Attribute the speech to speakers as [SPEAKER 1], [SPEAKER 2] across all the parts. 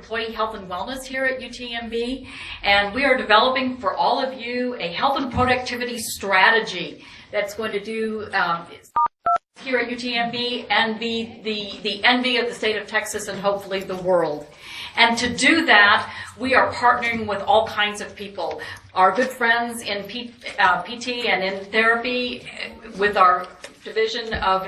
[SPEAKER 1] employee health and wellness here at UTMB, and we are developing for all of you a health and productivity strategy that's going to do here at UTMB and be the envy of the state of Texas and hopefully the world. And to do that, we are partnering with all kinds of people. Our good friends in PT and in therapy with our Division of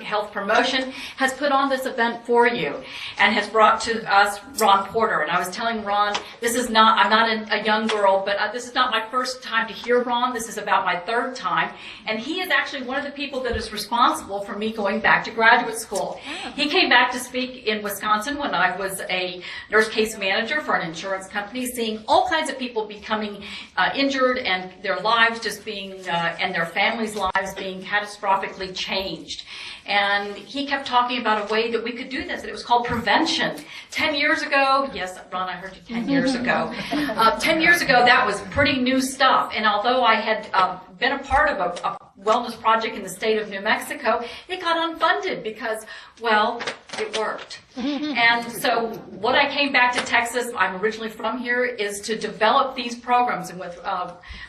[SPEAKER 1] Health Promotion has put on this event for you and has brought to us Ron Porter. And I was telling Ron, I'm not a young girl, but this is not my first time to hear Ron. This is about my third time. And he is actually one of the people that is responsible for me going back to graduate school. He came back to speak in Wisconsin when I was a nurse case manager for an insurance company, seeing all kinds of people becoming injured and their lives just being, and their families' lives being catastrophically changed. And he kept talking about a way that we could do this, and it was called prevention. 10 years ago, yes, Ron, I heard you 10 years ago. 10 years ago, that was pretty new stuff. And although I had been a part of a wellness project in the state of New Mexico, it got unfunded because, well, it worked. And so what I came back to Texas, I'm originally from here, is to develop these programs. And with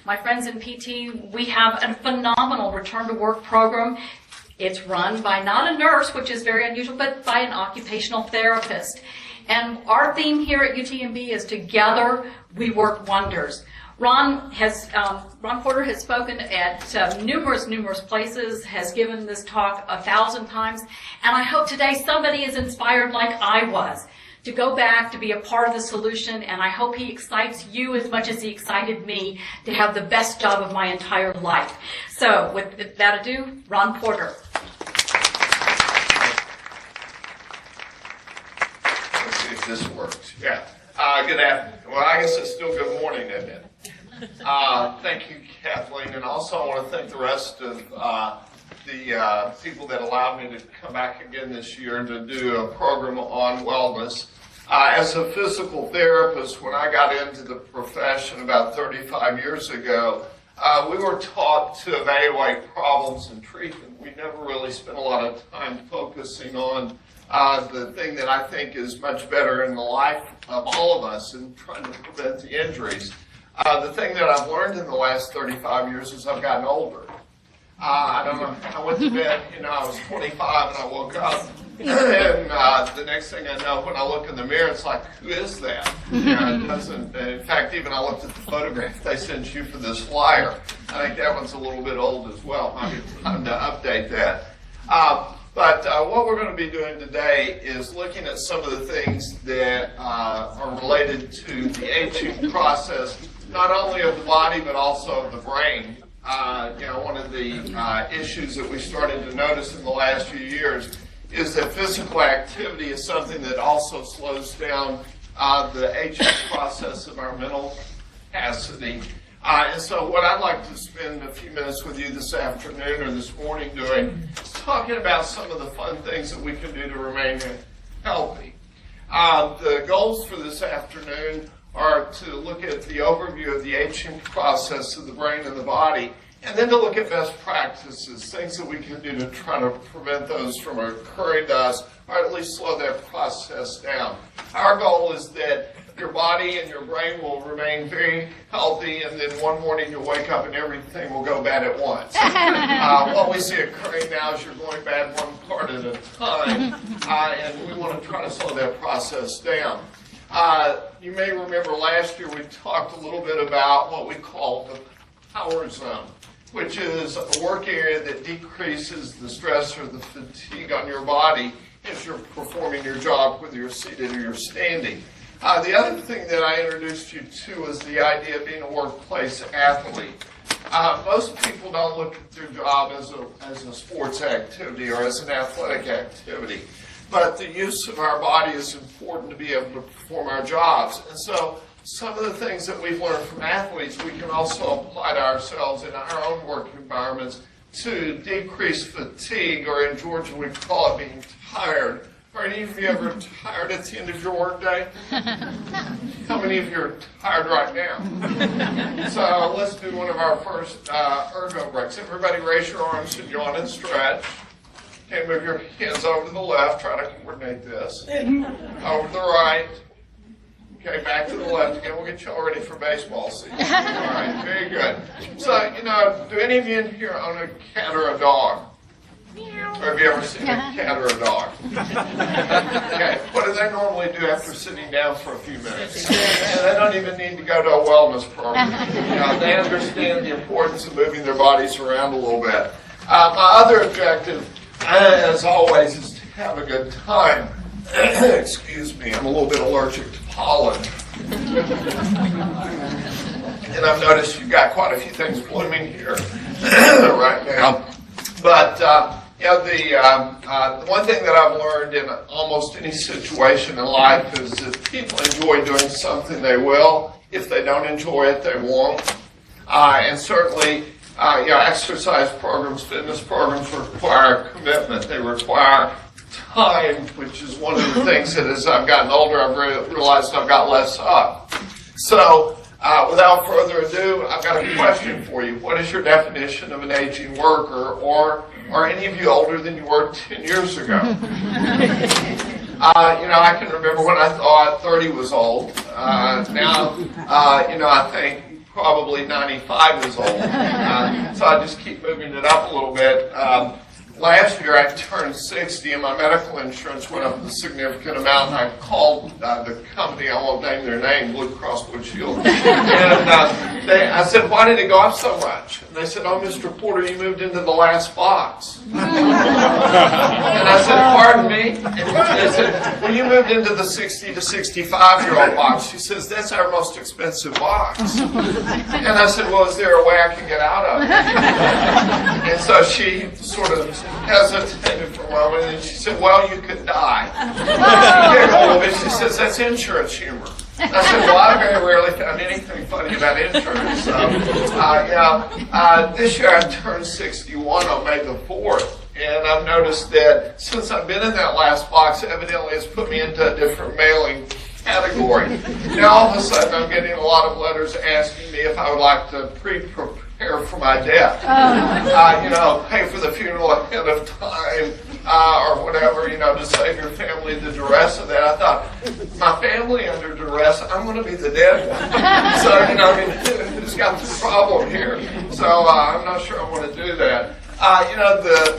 [SPEAKER 1] my friends in PT, we have a phenomenal return to work program. It's run by not a nurse, which is very unusual, but by an occupational therapist. And our theme here at UTMB is together we work wonders. Ron Porter has spoken at numerous places, has given this talk 1,000 times, and I hope today somebody is inspired like I was to go back to be a part of the solution, and I hope he excites you as much as he excited me to have the best job of my entire life. So, with that ado, Ron Porter.
[SPEAKER 2] Let's see if this works. Yeah. Good afternoon. Well, I guess it's still good morning, isn't it? Thank you, Kathleen, and also I want to thank the rest of the people that allowed me to come back again this year to do a program on wellness. As a physical therapist, when I got into the profession about 35 years ago, we were taught to evaluate problems and treat them. We never really spent a lot of time focusing on the thing that I think is much better in the life of all of us in trying to prevent the injuries. The thing that I've learned in the last 35 years is I've gotten older. I don't know, I went to bed, I was 25 and I woke up, and the next thing I know, when I look in the mirror, it's like, who is that? It doesn't, in fact, even I looked at the photograph they sent you for this flyer. I think that one's a little bit old as well. Might be time to update that. But what we're going to be doing today is looking at some of the things that are related to the aging process, not only of the body but also of the brain. One of the issues that we started to notice in the last few years is that physical activity is something that also slows down the aging process of our mental capacity. And so what I'd like to spend a few minutes with you this afternoon or this morning doing is talking about some of the fun things that we can do to remain healthy. The goals for this afternoon are to look at the overview of the aging process of the brain and the body, and then to look at best practices, things that we can do to try to prevent those from occurring to us, or at least slow that process down. Our goal is that your body and your brain will remain very healthy, and then one morning you'll wake up and everything will go bad at once. What we see occurring now is you're going bad one part at a time, and we want to try to slow that process down. You may remember last year we talked a little bit about what we call the power zone, which is a work area that decreases the stress or the fatigue on your body as you're performing your job, whether you're seated or you're standing. The other thing that I introduced you to was the idea of being a workplace athlete. Most people don't look at their job as a sports activity or as an athletic activity. But the use of our body is important to be able to perform our jobs. And so some of the things that we've learned from athletes, we can also apply to ourselves in our own work environments to decrease fatigue, or in Georgia we call it being tired. Are any of you ever tired at the end of your work day? How many of you are tired right now? So let's do one of our first Ergo Breaks. Everybody raise your arms and yawn and stretch. Okay, move your hands over to the left. Try to coordinate this. Over to the right. Okay, back to the left again. We'll get you all ready for baseball season. All right, very good. So, do any of you in here own a cat or a dog? Or have you ever seen a cat or a dog? Okay, what do they normally do after sitting down for a few minutes? And they don't even need to go to a wellness program. They understand the importance of moving their bodies around a little bit. My other objective, as always, is to have a good time. Excuse me, I'm a little bit allergic to pollen. And I've noticed you've got quite a few things blooming here right now. But, the one thing that I've learned in almost any situation in life is that people enjoy doing something, they will. If they don't enjoy it, they won't. And certainly, exercise programs, fitness programs require commitment. They require time, which is one of the things that as I've gotten older, I've realized I've got less of. So, without further ado, I've got a question for you. What is your definition of an aging worker, or are any of you older than you were 10 years ago? I can remember when I thought 30 was old. Now, I think probably 95 is old. So I just keep moving it up a little bit. Last year I turned 60 and my medical insurance went up a significant amount, and I called the company, I won't name their name, Blue Cross Blue Shield, and I said, why did it go up so much? And they said, oh, Mr. Porter, you moved into the last box. And I said, pardon me? And they said, well, you moved into the 60 to 65-year-old box. She says, that's our most expensive box. And I said, well, is there a way I can get out of it? And so she sort of hesitated for a moment, and she said, well, you could die. She giggled a little bit. She says, that's insurance humor. I said, well, I very rarely found anything funny about insurance. This year I turned 61 on May the 4th, and I've noticed that since I've been in that last box, evidently it's put me into a different mailing category. Now all of a sudden I'm getting a lot of letters asking me if I would like to prepare for my death. Pay for the funeral ahead of time, or whatever, to save your family the duress of that. I thought, my family under duress, I'm going to be the dead one. So, who's got the problem here? So, I'm not sure I want to do that.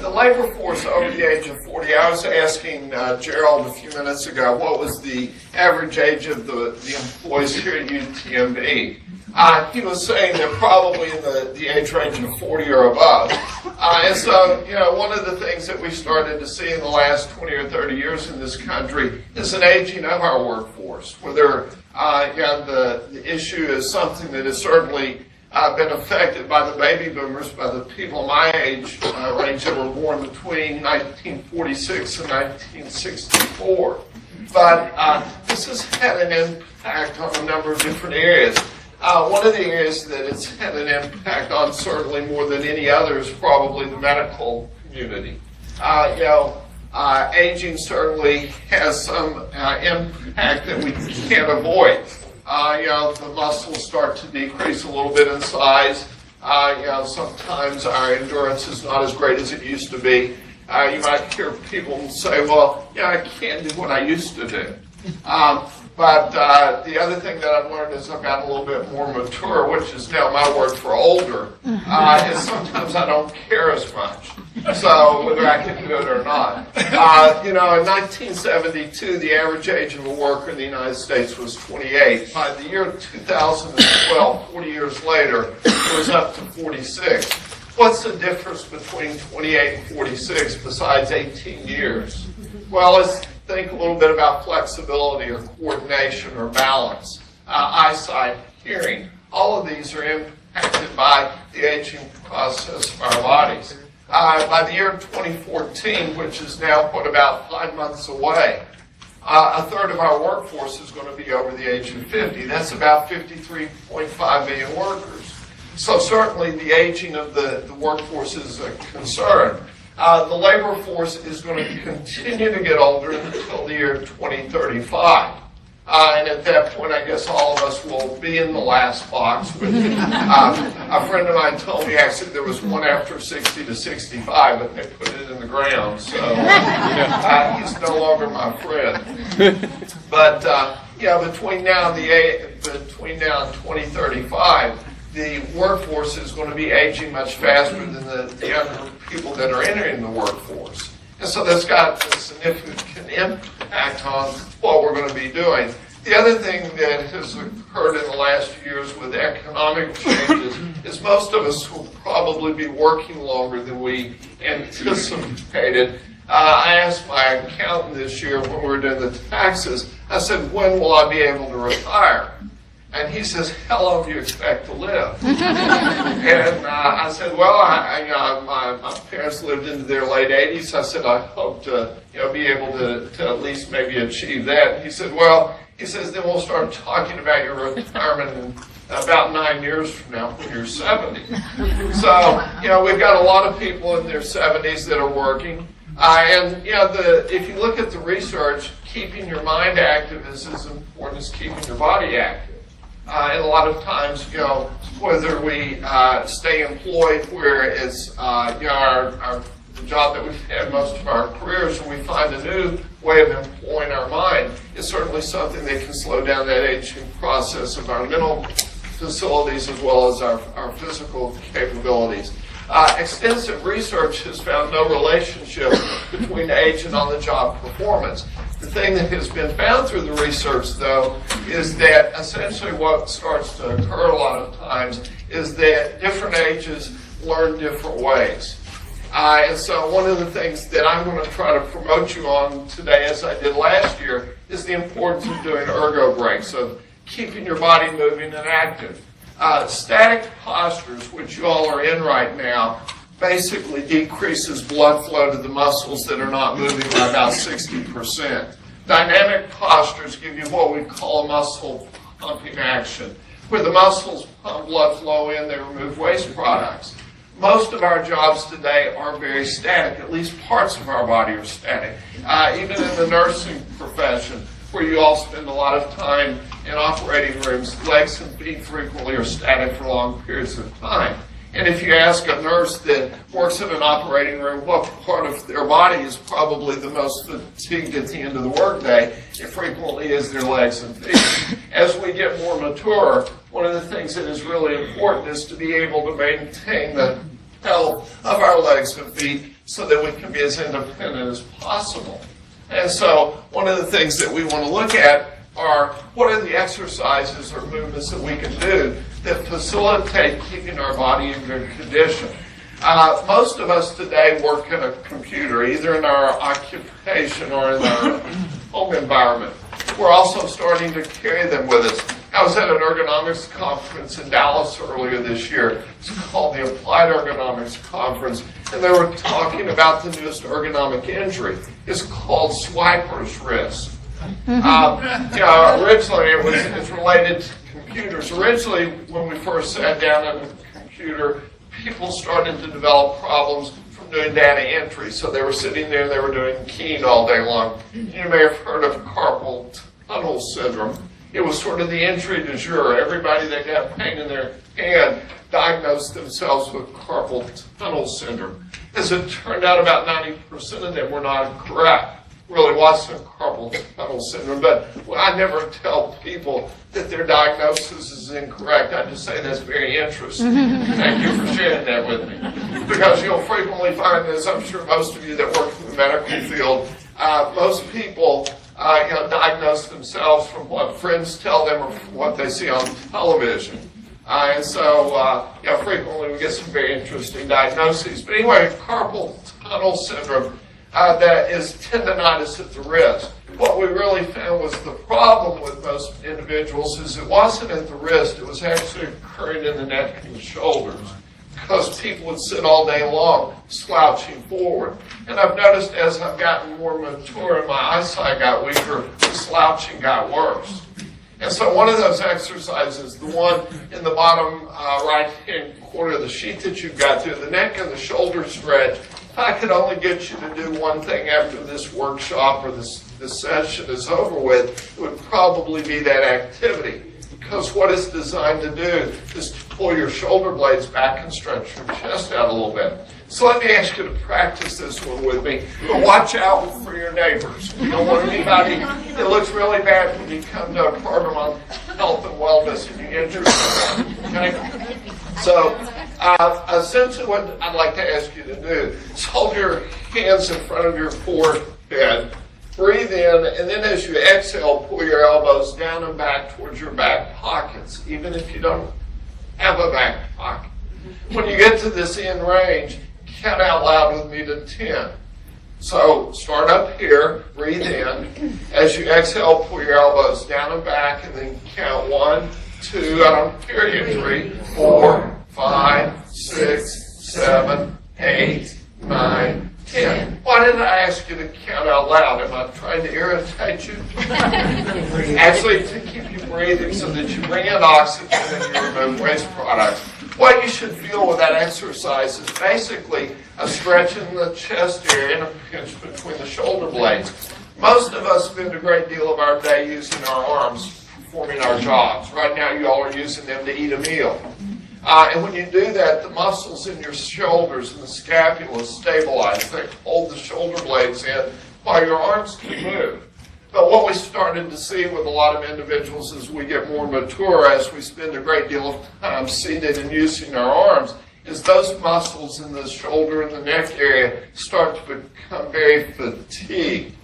[SPEAKER 2] The labor force over the age of 40, I was asking Gerald a few minutes ago, what was the average age of the employees here at UTMB? He was saying they're probably in the age range of 40 or above. And so, one of the things that we started to see in the last 20 or 30 years in this country is an aging of our workforce, whether the issue is something that has certainly been affected by the baby boomers, by the people my age range that were born between 1946 and 1964. But this has had an impact on a number of different areas. One of the areas that it's had an impact on, certainly more than any other, is probably the medical community. Aging certainly has some impact that we can't avoid. The muscles start to decrease a little bit in size. Sometimes our endurance is not as great as it used to be. You might hear people say, well, I can't do what I used to do. But the other thing that I've learned as I've gotten a little bit more mature, which is now my word for older, is sometimes I don't care as much. So whether I can do it or not. In 1972, the average age of a worker in the United States was 28. By the year 2012, 40 years later, it was up to 46. What's the difference between 28 and 46 besides 18 years? Well, let's think a little bit about flexibility or coordination or balance, eyesight, hearing. All of these are impacted by the aging process of our bodies. By the year 2014, which is now about 5 months away, a third of our workforce is going to be over the age of 50. That's about 53.5 million workers. So certainly the aging of the workforce is a concern. The labor force is going to continue to get older until the year 2035. And at that point, I guess all of us will be in the last box. Which, a friend of mine told me actually there was one after 60 to 65, but they put it in the ground. So he's no longer my friend. But between now and 2035, the workforce is going to be aging much faster than the younger people that are entering the workforce. And so that's got a significant impact on what we're going to be doing. The other thing that has occurred in the last few years with economic changes is most of us will probably be working longer than we anticipated. I asked my accountant this year when we were doing the taxes, I said, when will I be able to retire? And he says, how long do you expect to live? And I said, well, my parents lived into their late 80s. I said, I hope to be able to at least maybe achieve that. And he said, he says, then we'll start talking about your retirement in about 9 years from now when you're 70. So, we've got a lot of people in their 70s that are working. If you look at the research, keeping your mind active is as important as keeping your body active. And a lot of times, whether we stay employed where it's the job that we've had most of our careers, and we find a new way of employing our mind, is certainly something that can slow down that aging process of our mental facilities as well as our physical capabilities. Extensive research has found no relationship between age and on-the-job performance. The thing that has been found through the research, though, is that essentially what starts to occur a lot of times is that different ages learn different ways. And so one of the things that I'm going to try to promote you on today, as I did last year, is the importance of doing ergo breaks, of keeping your body moving and active. Static postures, which you all are in right now, basically decreases blood flow to the muscles that are not moving by about 60%. Dynamic postures give you what we call a muscle pumping action. Where the muscles pump blood flow in, they remove waste products. Most of our jobs today are very static. At least parts of our body are static. Even in the nursing profession, where you all spend a lot of time in operating rooms, legs and feet frequently are static for long periods of time. And if you ask a nurse that works in an operating room what part of their body is probably the most fatigued at the end of the workday, it frequently is their legs and feet. As we get more mature, one of the things that is really important is to be able to maintain the health of our legs and feet so that we can be as independent as possible. And so one of the things that we want to look at are what are the exercises or movements that we can do that facilitate keeping our body in good condition. Most of us today work in a computer, either in our occupation or in our home environment. We're also starting to carry them with us. I was at an ergonomics conference in Dallas earlier this year. It's called the Applied Ergonomics Conference, and they were talking about the newest ergonomic injury. It's called swiper's wrist. Originally it's related to computers. Originally, when we first sat down at a computer, people started to develop problems from doing data entry. So they were sitting there and they were doing keying all day long. You may have heard of carpal tunnel syndrome. It was sort of the entry du jour. Everybody that got pain in their hand diagnosed themselves with carpal tunnel syndrome. As it turned out, about 90% of them were not correct. Really wasn't carpal tunnel syndrome, but I never tell people that their diagnosis is incorrect. I just say that's very interesting. Thank you for sharing that with me. Because you'll frequently find this, I'm sure most of you that work in the medical field, most people diagnose themselves from what friends tell them or from what they see on television. And so frequently we get some very interesting diagnoses. But anyway, carpal tunnel syndrome, that is tendonitis at the wrist. What we really found was the problem with most individuals is it wasn't at the wrist, it was actually occurring in the neck and the shoulders. Because people would sit all day long slouching forward. And I've noticed as I've gotten more mature and my eyesight got weaker, the slouching got worse. And so one of those exercises, the one in the bottom right-hand corner of the sheet that you've got there, the neck and the shoulder stretch, if I could only get you to do one thing after this workshop or this session is over with, it would probably be that activity. because what it's designed to do is to pull your shoulder blades back and stretch your chest out a little bit. So let me ask you to practice this one with me. But watch out for your neighbors. You don't want anybody. It looks really bad when you come to a program on health and wellness and you injure yourself. Okay? So essentially what I'd like to ask you to do is hold your hands in front of your forehead. Breathe in, and then as you exhale, pull your elbows down and back towards your back pockets, even if you don't have a back pocket. When you get to this end range, count out loud with me to 10. So start up here, breathe in. As you exhale, pull your elbows down and back, and then count 1, 2, I don't hear you, 3, 4, 5, 6, 7, 8, 9, 10. Why did I ask you to count out loud? Am I trying to irritate you? Actually, to keep you breathing so that you bring in oxygen and you remove waste products. What you should feel with that exercise is basically a stretch in the chest area and a pinch between the shoulder blades. Most of us spend a great deal of our day using our arms performing our jobs. Right now, you all are using them to eat a meal. And when you do that, the muscles in your shoulders and the scapula stabilize. They hold the shoulder blades in while your arms can move. But what we started to see with a lot of individuals as we get more mature, as we spend a great deal of time seated and using our arms, is those muscles in the shoulder and the neck area start to become very fatigued.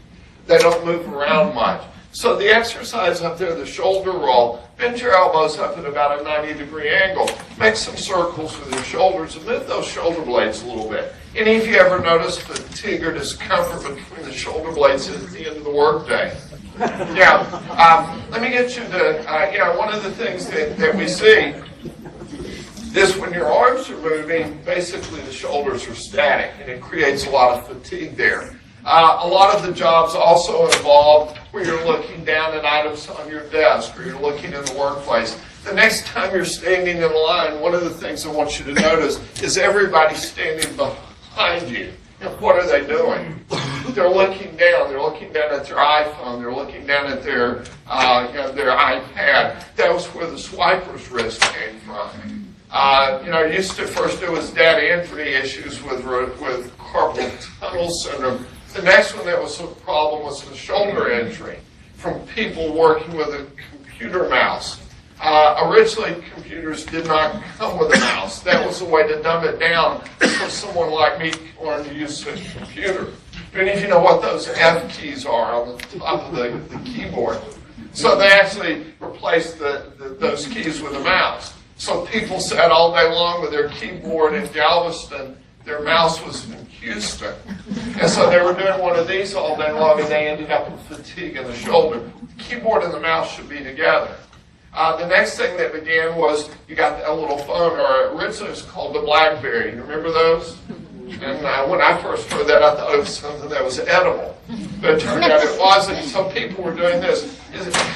[SPEAKER 2] They don't move around much. So the exercise up there, the shoulder roll, bend your elbows up at about a 90-degree angle. Make some circles with your shoulders and move those shoulder blades a little bit. Any of you ever notice fatigue or discomfort between the shoulder blades at the end of the workday? Yeah. Let me get you to, one of the things that we see is when your arms are moving, basically the shoulders are static, and it creates a lot of fatigue there. A lot of the jobs also involve where you're looking down at items on your desk or you're looking in the workplace. The next time you're standing in a line, one of the things I want you to notice is everybody standing behind you. And what are they doing? They're looking down. They're looking down at their iPhone. They're looking down at their iPad. That was where the swiper's wrist came from. Used to first it was data entry issues with carpal tunnel syndrome. The next one that was a problem was the shoulder injury from people working with a computer mouse. Originally, computers did not come with a mouse. That was a way to dumb it down so someone like me could learn to use a computer. Do any of you know what those F keys are on the top of the keyboard? So they actually replaced those keys with a mouse. So people sat all day long with their keyboard in Galveston. Their mouse was in Houston. And so they were doing one of these all day long, and they ended up with fatigue in the shoulder. The keyboard and the mouse should be together. The next thing that began was you got a little phone, or originally it was called the BlackBerry. You remember those? And when I first heard that, I thought it was something that was edible. But it turned out it wasn't. So people were doing this.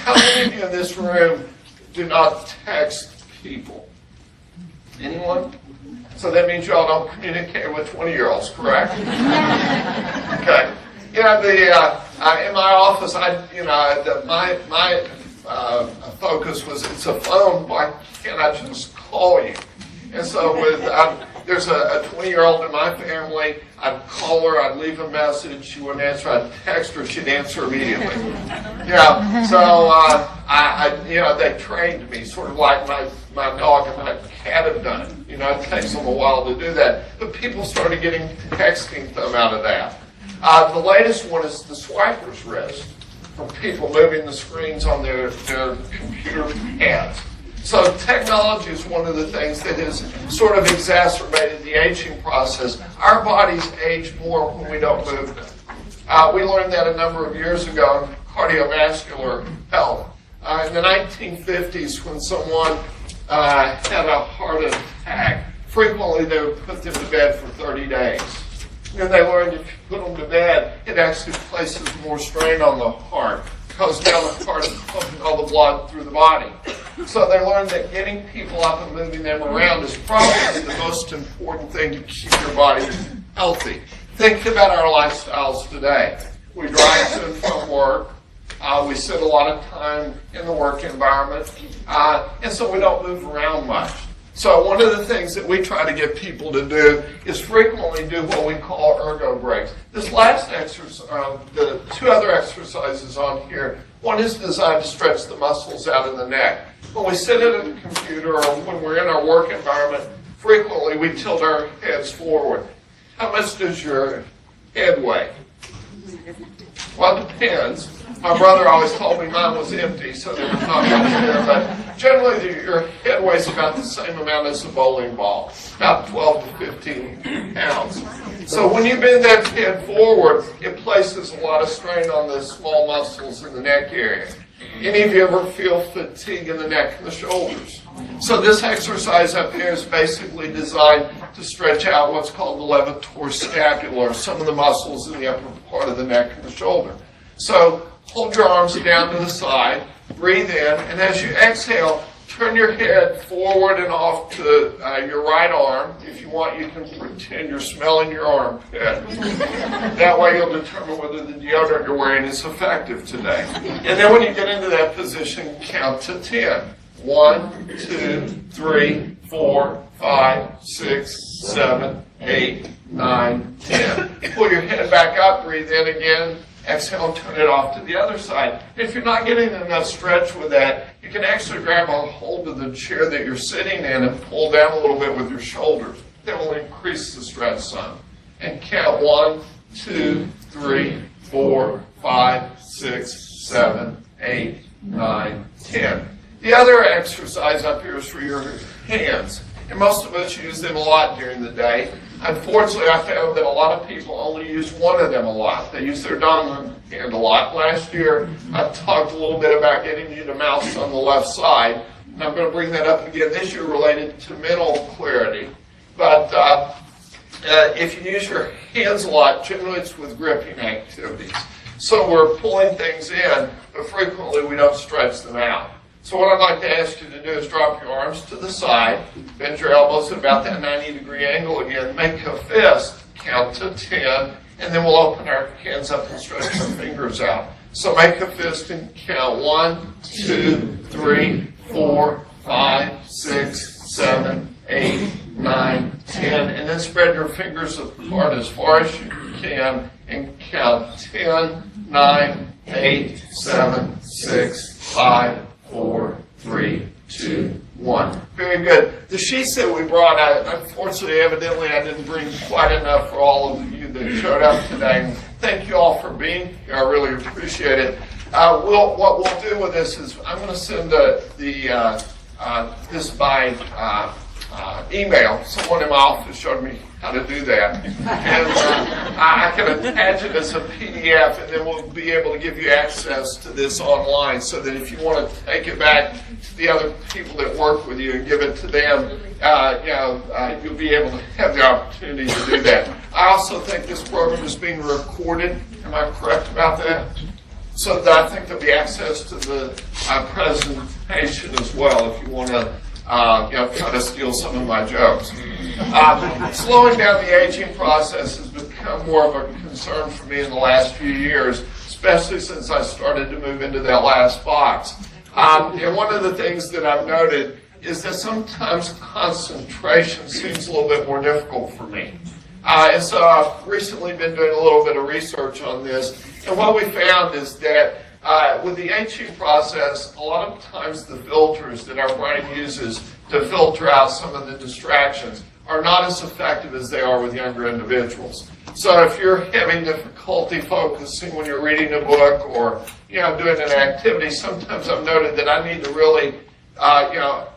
[SPEAKER 2] How many of you in this room do not text people? Anyone? So that means y'all don't communicate with 20-year-olds, correct? Okay. In my office, my focus was, it's a phone, why can't I just call you? And so there's a 20-year-old in my family, I'd call her, I'd leave a message, she wouldn't answer, I'd text her, she'd answer immediately. They trained me, sort of like my dog and my cat have done it. It takes them a while to do that. But people started getting texting them out of that. The latest one is the swiper's wrist, from people moving the screens on their computer pads. So technology is one of the things that has sort of exacerbated the aging process. Our bodies age more when we don't move them. We learned that a number of years ago in cardiovascular health. In the 1950s, when someone had a heart attack, frequently they would put them to bed for 30 days. And they learned if you put them to bed, it actually places more strain on the heart, because now the heart is pumping all the blood through the body. So they learned that getting people up and moving them around is probably the most important thing to keep your body healthy. Think about our lifestyles today. We drive to and from work. We sit a lot of time in the work environment, and so we don't move around much. So one of the things that we try to get people to do is frequently do what we call ergo breaks. This last exercise, the two other exercises on here, one is designed to stretch the muscles out of the neck. When we sit at a computer or when we're in our work environment, frequently we tilt our heads forward. How much does your head weigh? Well, it depends. My brother always told me mine was empty, so there was not much there. But generally, your head weighs about the same amount as a bowling ball, about 12 to 15 pounds. So when you bend that head forward, it places a lot of strain on the small muscles in the neck area. Any of you ever feel fatigue in the neck and the shoulders? So this exercise up here is basically designed to stretch out what's called the levator scapula, some of the muscles in the upper part of the neck and the shoulder. So hold your arms down to the side, breathe in, and as you exhale, turn your head forward and off to your right arm. If you want, you can pretend you're smelling your armpit. That way you'll determine whether the deodorant you're wearing is effective today. And then when you get into that position, count to 10. 1, 2, 3, 4, 5, 6, 7, 8, 9, 10. Pull your head back up, breathe in again. Exhale and turn it off to the other side. If you're not getting enough stretch with that, you can actually grab a hold of the chair that you're sitting in and pull down a little bit with your shoulders. That will increase the stretch some. And count 1, 2, 3, 4, 5, 6, 7, 8, 9, 10. The other exercise up here is for your hands. And most of us use them a lot during the day. Unfortunately, I found that a lot of people only use one of them a lot. They use their dominant hand a lot. Last year, I talked a little bit about getting you to mouse on the left side. And I'm going to bring that up again this year related to mental clarity. But if you use your hands a lot, generally it's with gripping activities. So we're pulling things in, but frequently we don't stretch them out. So what I'd like to ask you to do is drop your arms to the side, bend your elbows at about that 90-degree angle again, make a fist, count to 10, and then we'll open our hands up and stretch our fingers out. So make a fist and count 1, 2, 3, 4, 5, 6, 7, 8, 9, 10, and then spread your fingers apart as far as you can and count 10, 9, 8, 7, 6, 5, 4, 3, 2, 1. Very good. The sheets that we brought out, unfortunately, evidently, I didn't bring quite enough for all of you that showed up today. Thank you all for being here. I really appreciate it. What we'll do with this is I'm going to send this by email. Someone in my office showed me how to do that. And I can attach it as a PDF, and then we'll be able to give you access to this online so that if you want to take it back to the other people that work with you and give it to them, you'll be able to have the opportunity to do that. I also think this program is being recorded. Am I correct about that? So that I think there'll be access to the presentation as well if you want to try to steal some of my jokes. Slowing down the aging process has become more of a concern for me in the last few years, especially since I started to move into that last box. And one of the things that I've noted is that sometimes concentration seems a little bit more difficult for me. And so I've recently been doing a little bit of research on this, and what we found is that with the aging process, a lot of times the filters that our brain uses to filter out some of the distractions are not as effective as they are with younger individuals. So if you're having difficulty focusing when you're reading a book or doing an activity, sometimes I've noted that I need to really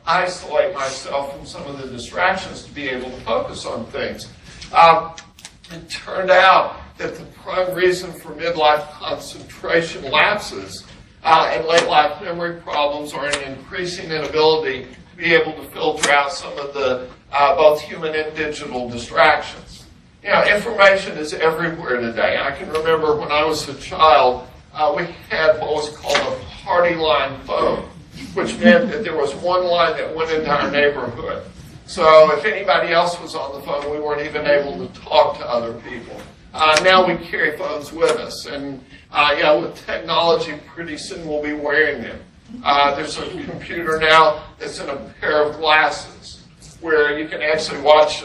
[SPEAKER 2] isolate myself from some of the distractions to be able to focus on things. It turned out that the prime reason for midlife concentration lapses and late life memory problems are an increasing inability to be able to filter out some of the both human and digital distractions. Information is everywhere today. I can remember when I was a child, we had what was called a party line phone, which meant that there was one line that went into our neighborhood. So if anybody else was on the phone, we weren't even able to talk to other people. Now we carry phones with us, and with technology, pretty soon we'll be wearing them. There's a computer now that's in a pair of glasses where you can actually watch,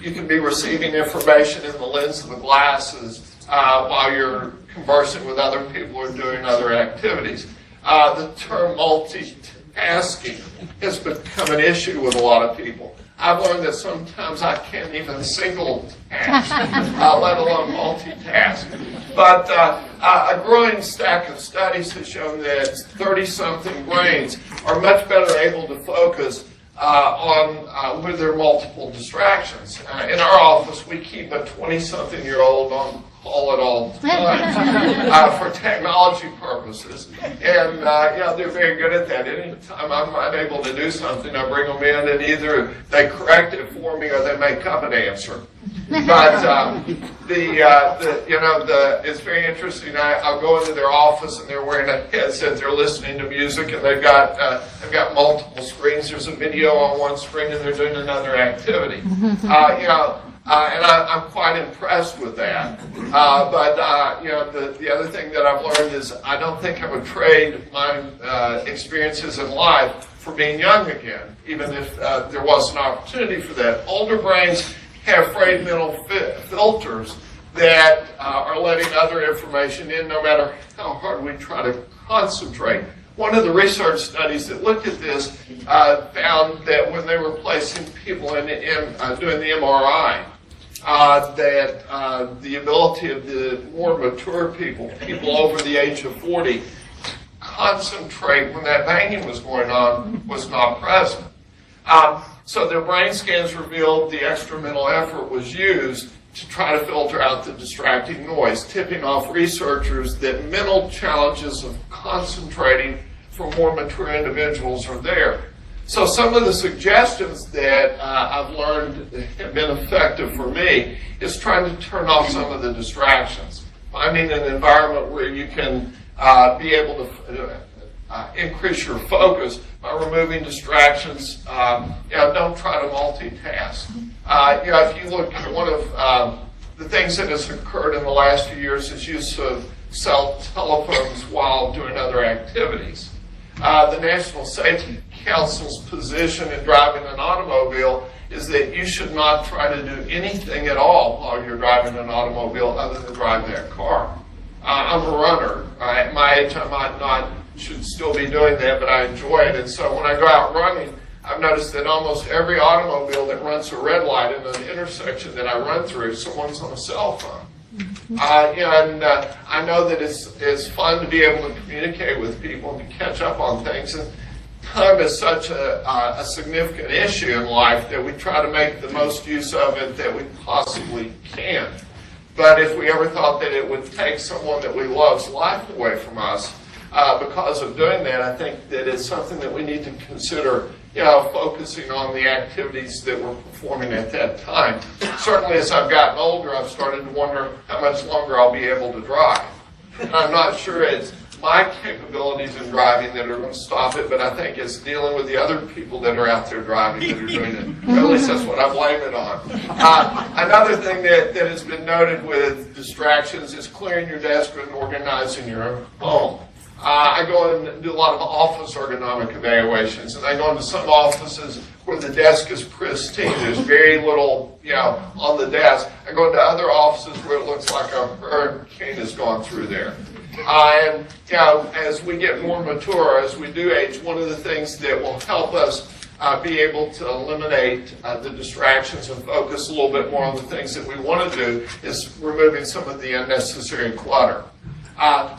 [SPEAKER 2] you can be receiving information in the lens of the glasses while you're conversing with other people or doing other activities. The term multitasking has become an issue with a lot of people. I've learned that sometimes I can't even single task, let alone multitask. But a growing stack of studies has shown that 30-something brains are much better able to focus with their multiple distractions. In our office, we keep a 20-something-year-old on call at all times for technology purposes. And, they're very good at that. Anytime I'm not able to do something, I bring them in, and either they correct it for me or they make up an answer. But it's very interesting. I'll go into their office and they're wearing a headset. They're listening to music, and they've got multiple screens. There's a video on one screen, and they're doing another activity. And I'm quite impressed with that. The other thing that I've learned is I don't think I would trade my experiences in life for being young again, even if there was an opportunity for that. Older brains have frayed mental filters that are letting other information in no matter how hard we try to concentrate. One of the research studies that looked at this found that when they were placing people in doing the MRI, that the ability of the more mature people over the age of 40, concentrate when that banging was going on was not present. So their brain scans revealed the extra mental effort was used to try to filter out the distracting noise, tipping off researchers that mental challenges of concentrating for more mature individuals are there. So some of the suggestions that I've learned have been effective for me is trying to turn off some of the distractions, finding an environment where you can be able to increase your focus by removing distractions. Don't try to multitask. If you look at one of the things that has occurred in the last few years is use of cell telephones while doing other activities. The National Safety Council's position in driving an automobile is that you should not try to do anything at all while you're driving an automobile other than drive that car. I'm a runner. At my age, I might not should still be doing that, but I enjoy it. And so when I go out running, I've noticed that almost every automobile that runs a red light in an intersection that I run through, someone's on a cell phone. I know that it's fun to be able to communicate with people and to catch up on things. And time is such a significant issue in life that we try to make the most use of it that we possibly can. But if we ever thought that it would take someone that we love's life away from us because of doing that, I think that it's something that we need to consider, focusing on the activities that we're performing at that time. Certainly as I've gotten older, I've started to wonder how much longer I'll be able to drive. And I'm not sure it's my capabilities in driving that are going to stop it, but I think it's dealing with the other people that are out there driving that are doing it. Or at least that's what I blame it on. Another thing that has been noted with distractions is clearing your desk and organizing your home. I go and do a lot of office ergonomic evaluations, and I go into some offices where the desk is pristine. There's very little, on the desk. I go into other offices where it looks like a hurricane has gone through there. As we get more mature, as we do age, one of the things that will help us be able to eliminate the distractions and focus a little bit more on the things that we want to do is removing some of the unnecessary clutter.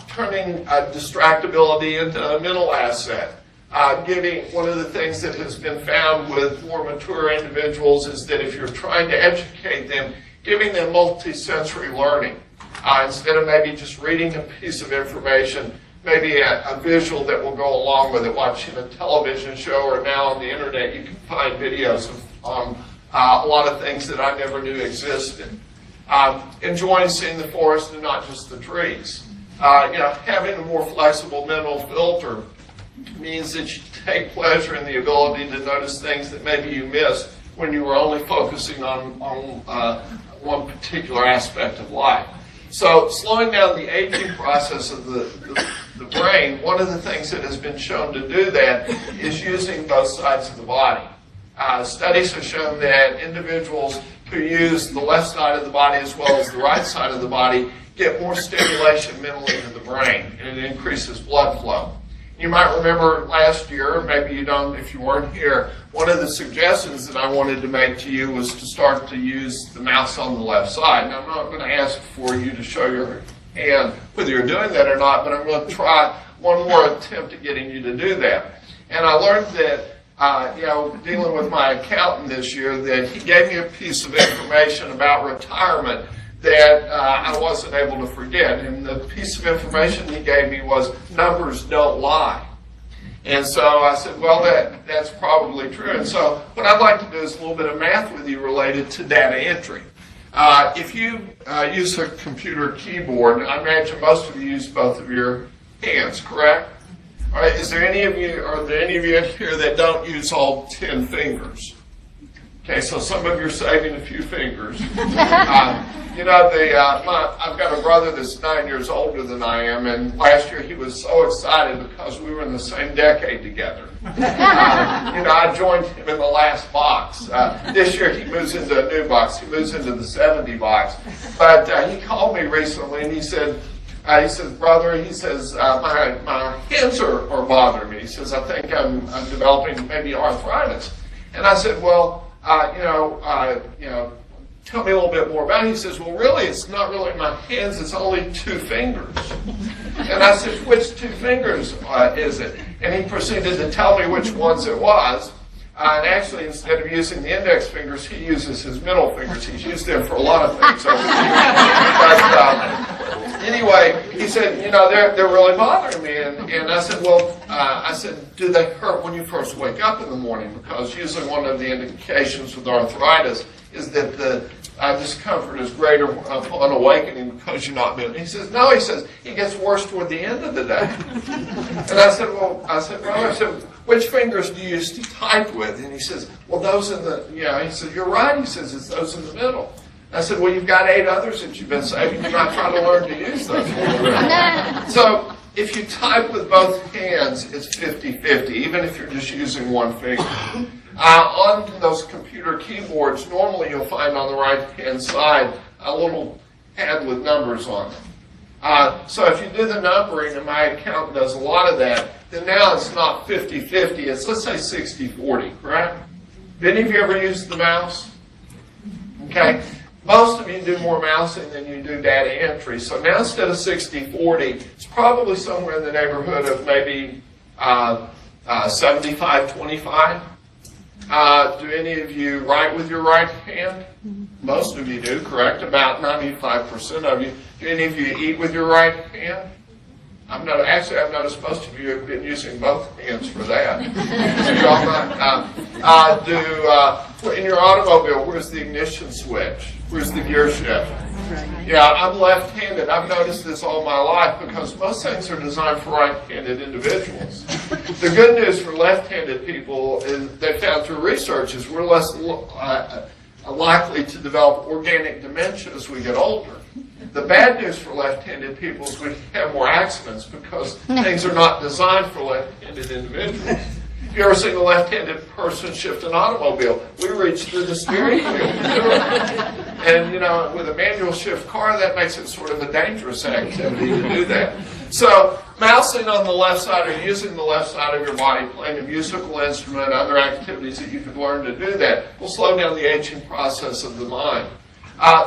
[SPEAKER 2] Turning distractibility into a mental asset. One of the things that has been found with more mature individuals is that if you're trying to educate them, giving them multisensory learning. Instead of maybe just reading a piece of information, maybe a visual that will go along with it, watching a television show, or now on the internet you can find videos of a lot of things that I never knew existed. Enjoying seeing the forest and not just the trees. Having a more flexible mental filter means that you take pleasure in the ability to notice things that maybe you missed when you were only focusing on one particular aspect of life. So slowing down the aging process of the brain, one of the things that has been shown to do that is using both sides of the body. Studies have shown that individuals who use the left side of the body as well as the right side of the body get more stimulation mentally to the brain, and it increases blood flow. You might remember last year, maybe you don't if you weren't here, one of the suggestions that I wanted to make to you was to start to use the mouse on the left side. Now, I'm not going to ask for you to show your hand whether you're doing that or not, but I'm going to try one more attempt at getting you to do that. And I learned that dealing with my accountant this year, that he gave me a piece of information about retirement that I wasn't able to forget. And the piece of information he gave me was, numbers don't lie. And so I said, well, that's probably true. And so what I'd like to do is a little bit of math with you related to data entry. If you use a computer keyboard, I imagine most of you use both of your hands, correct? All right, are there any of you in here that don't use all 10 fingers? Okay, so some of you are saving a few fingers. I've got a brother that's 9 years older than I am, and last year he was so excited because we were in the same decade together. I joined him in the last box. This year he moves into a new box. He moves into the 70 box. But he called me recently, and he said, brother, my hands are bothering me. He says, I think I'm developing maybe arthritis. And I said, well, tell me a little bit more about it. He says, well, really, it's not really my hands, it's only 2 fingers. And I said, which 2 fingers is it? And he proceeded to tell me which ones it was. And actually, instead of using the index fingers, he uses his middle fingers. He's used them for a lot of things. Anyway, he said, they're really bothering me. And I said, well, do they hurt when you first wake up in the morning? Because usually one of the indications with arthritis is that the discomfort is greater upon awakening because you're not moving. He says, no, it gets worse toward the end of the day. And I said, brother, which fingers do you used to type with? And he says, well, those in the, he said, you're right. He says, it's those in the middle. I said, well, you've got 8 others that you've been saving. You're not trying to learn to use those. So if you type with both hands, it's 50-50, even if you're just using one finger. On those computer keyboards, normally you'll find on the right-hand side a little pad with numbers on it. So if you do the numbering, and my accountant does a lot of that, then now it's not 50-50, it's, let's say, 60-40, correct? Did any of you ever use the mouse? Okay. Most of you do more mousing than you do data entry. So now instead of 60-40, it's probably somewhere in the neighborhood of maybe 75-25. Do any of you write with your right hand? Most of you do, correct? About 95% of you. Do any of you eat with your right hand? I've noticed most of you have been using both hands for that. In your automobile, where's the ignition switch? Where's the gear shift? Yeah, I'm left-handed. I've noticed this all my life because most things are designed for right-handed individuals. The good news for left-handed people is they found through research is we're less likely to develop organic dementia as we get older. The bad news for left-handed people is we have more accidents because things are not designed for left-handed individuals. If you ever seen a left-handed person shift an automobile, we reach through the steering wheel. And, with a manual shift car, that makes it sort of a dangerous activity to do that. So, mousing on the left side or using the left side of your body, playing a musical instrument, other activities that you could learn to do that will slow down the aging process of the mind.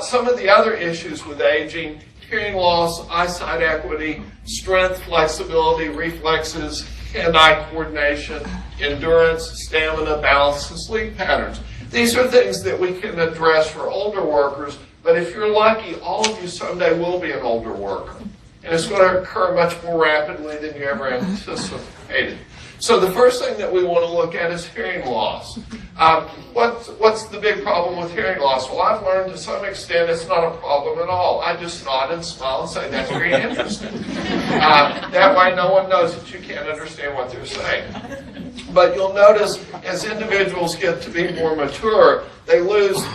[SPEAKER 2] Some of the other issues with aging, hearing loss, eyesight equity, strength, flexibility, reflexes, hand-eye coordination, endurance, stamina, balance, and sleep patterns. These are things that we can address for older workers, but if you're lucky, all of you someday will be an older worker. And it's going to occur much more rapidly than you ever anticipated. So the first thing that we want to look at is hearing loss. What's the big problem with hearing loss? Well, I've learned to some extent it's not a problem at all. I just nod and smile and say, that's very interesting. That way no one knows that you can't understand what they're saying. But you'll notice as individuals get to be more mature,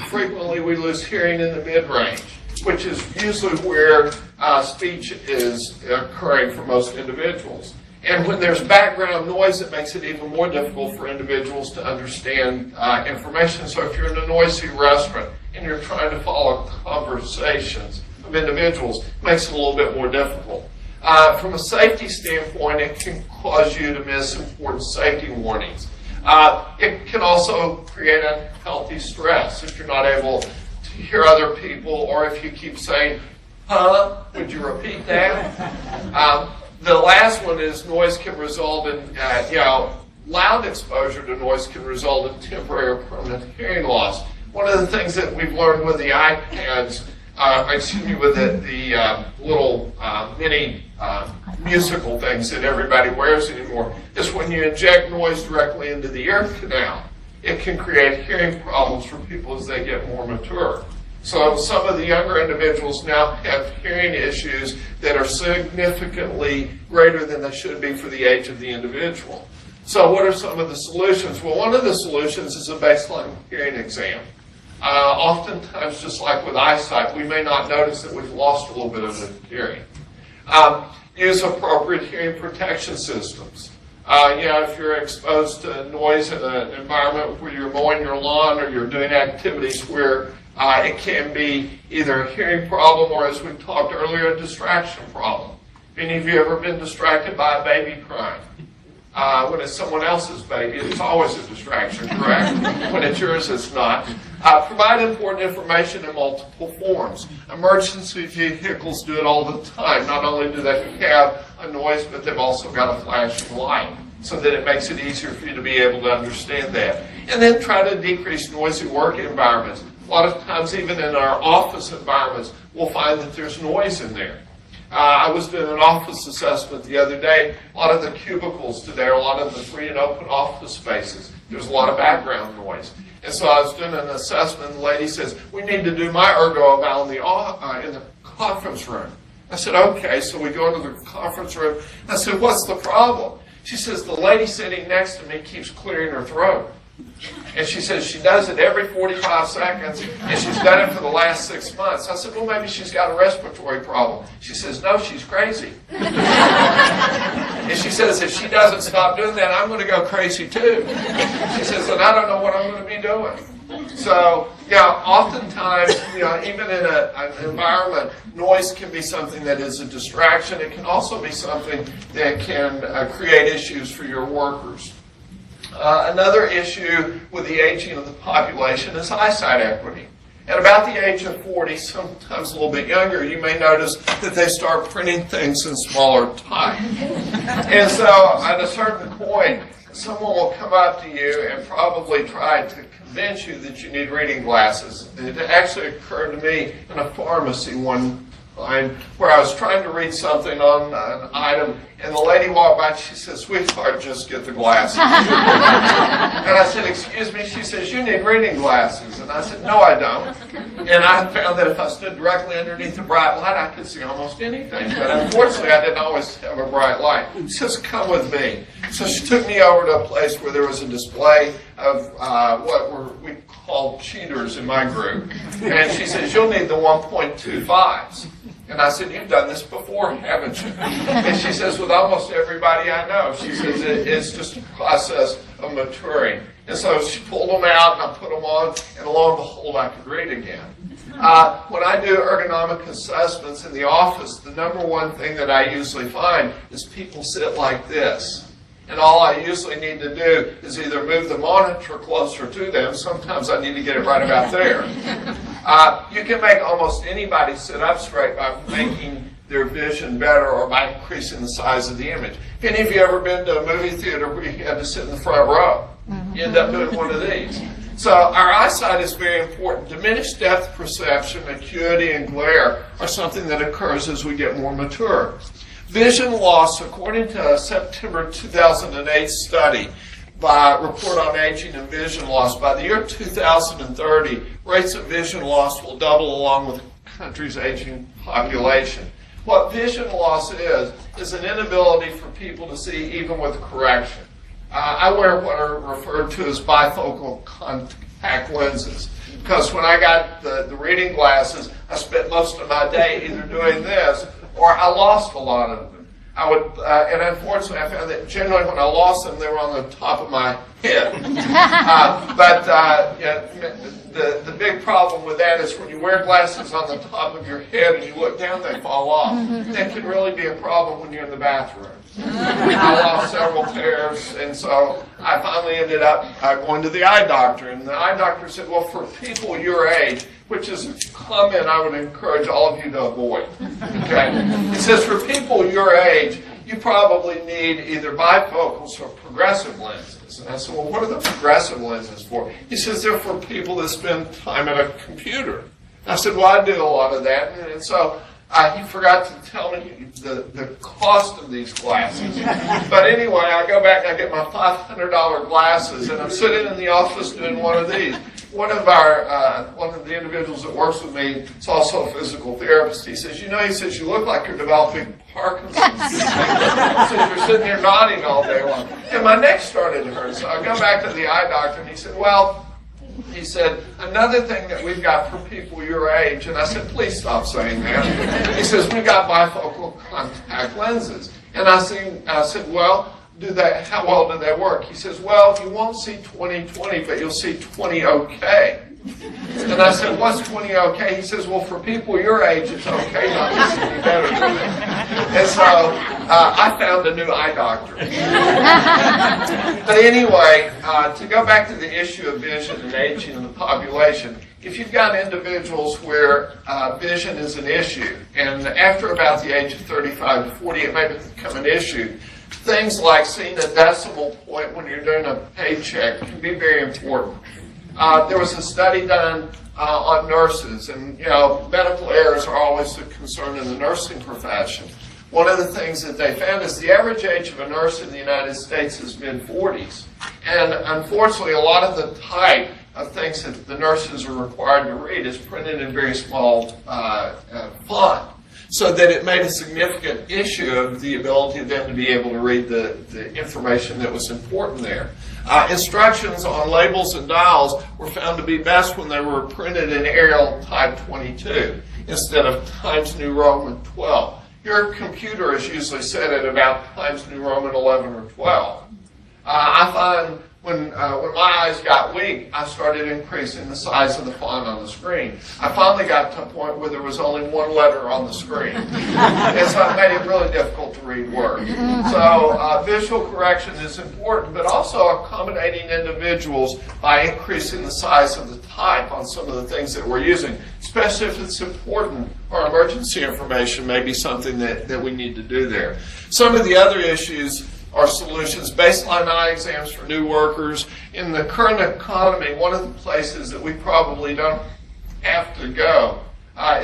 [SPEAKER 2] frequently we lose hearing in the mid-range, which is usually where speech is occurring for most individuals. And when there's background noise, it makes it even more difficult for individuals to understand information. So if you're in a noisy restaurant and you're trying to follow conversations of individuals, it makes it a little bit more difficult. From a safety standpoint, it can cause you to miss important safety warnings. It can also create unhealthy stress if you're not able to hear other people, or if you keep saying, huh? Would you repeat that? The last one is noise can result in, loud exposure to noise can result in temporary or permanent hearing loss. One of the things that we've learned with the iPads, with the little mini musical things that everybody wears anymore, is when you inject noise directly into the ear canal, it can create hearing problems for people as they get more mature. So some of the younger individuals now have hearing issues that are significantly greater than they should be for the age of the individual. So what are some of the solutions? Well, one of the solutions is a baseline hearing exam. Oftentimes, just like with eyesight, we may not notice that we've lost a little bit of the hearing. Use appropriate hearing protection systems. If you're exposed to noise in an environment where you're mowing your lawn or you're doing activities where it can be either a hearing problem or, as we talked earlier, a distraction problem. Any of you ever been distracted by a baby crying? When it's someone else's baby, it's always a distraction, correct? When it's yours, it's not. Provide important information in multiple forms. Emergency vehicles do it all the time. Not only do they have a noise, but they've also got a flashing light, so that it makes it easier for you to be able to understand that. And then try to decrease noisy work environments. A lot of times, even in our office environments, we'll find that there's noise in there. I was doing an office assessment the other day. A lot of the cubicles today, a lot of the free and open office spaces, there's a lot of background noise. And so I was doing an assessment, and the lady says, we need to do my ergo eval in the conference room. I said, okay. So we go into the conference room. I said, what's the problem? She says, the lady sitting next to me keeps clearing her throat. And she says she does it every 45 seconds, and she's done it for the last 6 months. I said, well, maybe she's got a respiratory problem. She says, no, she's crazy. And she says, if she doesn't stop doing that, I'm going to go crazy too. She says, and I don't know what I'm going to be doing. So, oftentimes, even in an environment, noise can be something that is a distraction. It can also be something that can create issues for your workers. Another issue with the aging of the population is eyesight equity. At about the age of 40, sometimes a little bit younger, you may notice that they start printing things in smaller type. And so at a certain point, someone will come up to you and probably try to convince you that you need reading glasses. It actually occurred to me in a pharmacy one time where I was trying to read something on an item, and the lady walked by and she said, sweetheart, just get the glasses. And I said, excuse me? She says, you need reading glasses. And I said, no, I don't. And I found that if I stood directly underneath the bright light, I could see almost anything. But unfortunately, I didn't always have a bright light. She says, come with me. So she took me over to a place where there was a display of what we called cheaters in my group. And she says, you'll need the 1.25s. And I said, you've done this before, haven't you? And she says, with almost everybody I know. She says, it's just a process of maturing. And so she pulled them out, and I put them on, and lo and behold, I could read again. When I do ergonomic assessments in the office, the number one thing that I usually find is people sit like this. And all I usually need to do is either move the monitor closer to them. Sometimes I need to get it right about there. You can make almost anybody sit up straight by making their vision better or by increasing the size of the image. If any of you ever been to a movie theater where you had to sit in the front row, you end up doing one of these. So our eyesight is very important. Diminished depth perception, acuity, and glare are something that occurs as we get more mature. Vision loss, according to a September 2008 study by Report on Aging and Vision Loss, by the year 2030, rates of vision loss will double along with the country's aging population. What vision loss is an inability for people to see even with correction. I wear what are referred to as bifocal contact lenses, because when I got the reading glasses, I spent most of my day either doing this or I lost a lot of them. And unfortunately, I found that generally when I lost them, they were on the top of my head. The big problem with that is when you wear glasses on the top of your head and you look down, they fall off. That can really be a problem when you're in the bathroom. I lost several pairs, and so I finally ended up going to the eye doctor. And the eye doctor said, well, for people your age, which is a comment I would encourage all of you to avoid. Okay? He says, for people your age, you probably need either bifocals or progressive lenses. And I said, well, what are the progressive lenses for? He says, they're for people that spend time at a computer. I said, well, I do a lot of that. And so he forgot to tell me the cost of these glasses. But anyway, I go back and I get my $500 glasses, and I'm sitting in the office doing one of these. One of the individuals that works with me is also a physical therapist. He says, you look like you're developing Parkinson's. He says, you're sitting here nodding all day long. And my neck started to hurt. So I go back to the eye doctor, and he said, another thing that we've got for people your age, and I said, please stop saying that. He says, we've got bifocal contact lenses. And I said, well, how well do they work? He says, well, you won't see 20/20, but you'll see 20 okay. And I said, what's 20 okay? He says, well, for people your age, it's okay not to see any better than that. And so I found a new eye doctor. But anyway, to go back to the issue of vision and aging in the population, if you've got individuals where vision is an issue, and after about the age of 35 to 40, it may become an issue, things like seeing a decimal point when you're doing a paycheck can be very important. There was a study done on nurses, and medical errors are always a concern in the nursing profession. One of the things that they found is the average age of a nurse in the United States is mid-40s. And unfortunately, a lot of the type of things that the nurses are required to read is printed in very small font, so that it made a significant issue of the ability of them to be able to read the information that was important there. Instructions on labels and dials were found to be best when they were printed in Arial type 22 instead of Times New Roman 12. Your computer is usually set at about Times New Roman 11 or 12. I find when my eyes got weak, I started increasing the size of the font on the screen. I finally got to a point where there was only one letter on the screen. And so it made it really difficult to read words. So visual correction is important, but also accommodating individuals by increasing the size of the type on some of the things that we're using, especially if it's important or emergency information may be something that we need to do there. Some of the other issues are solutions, baseline eye exams for new workers. In the current economy, one of the places that we probably don't have to go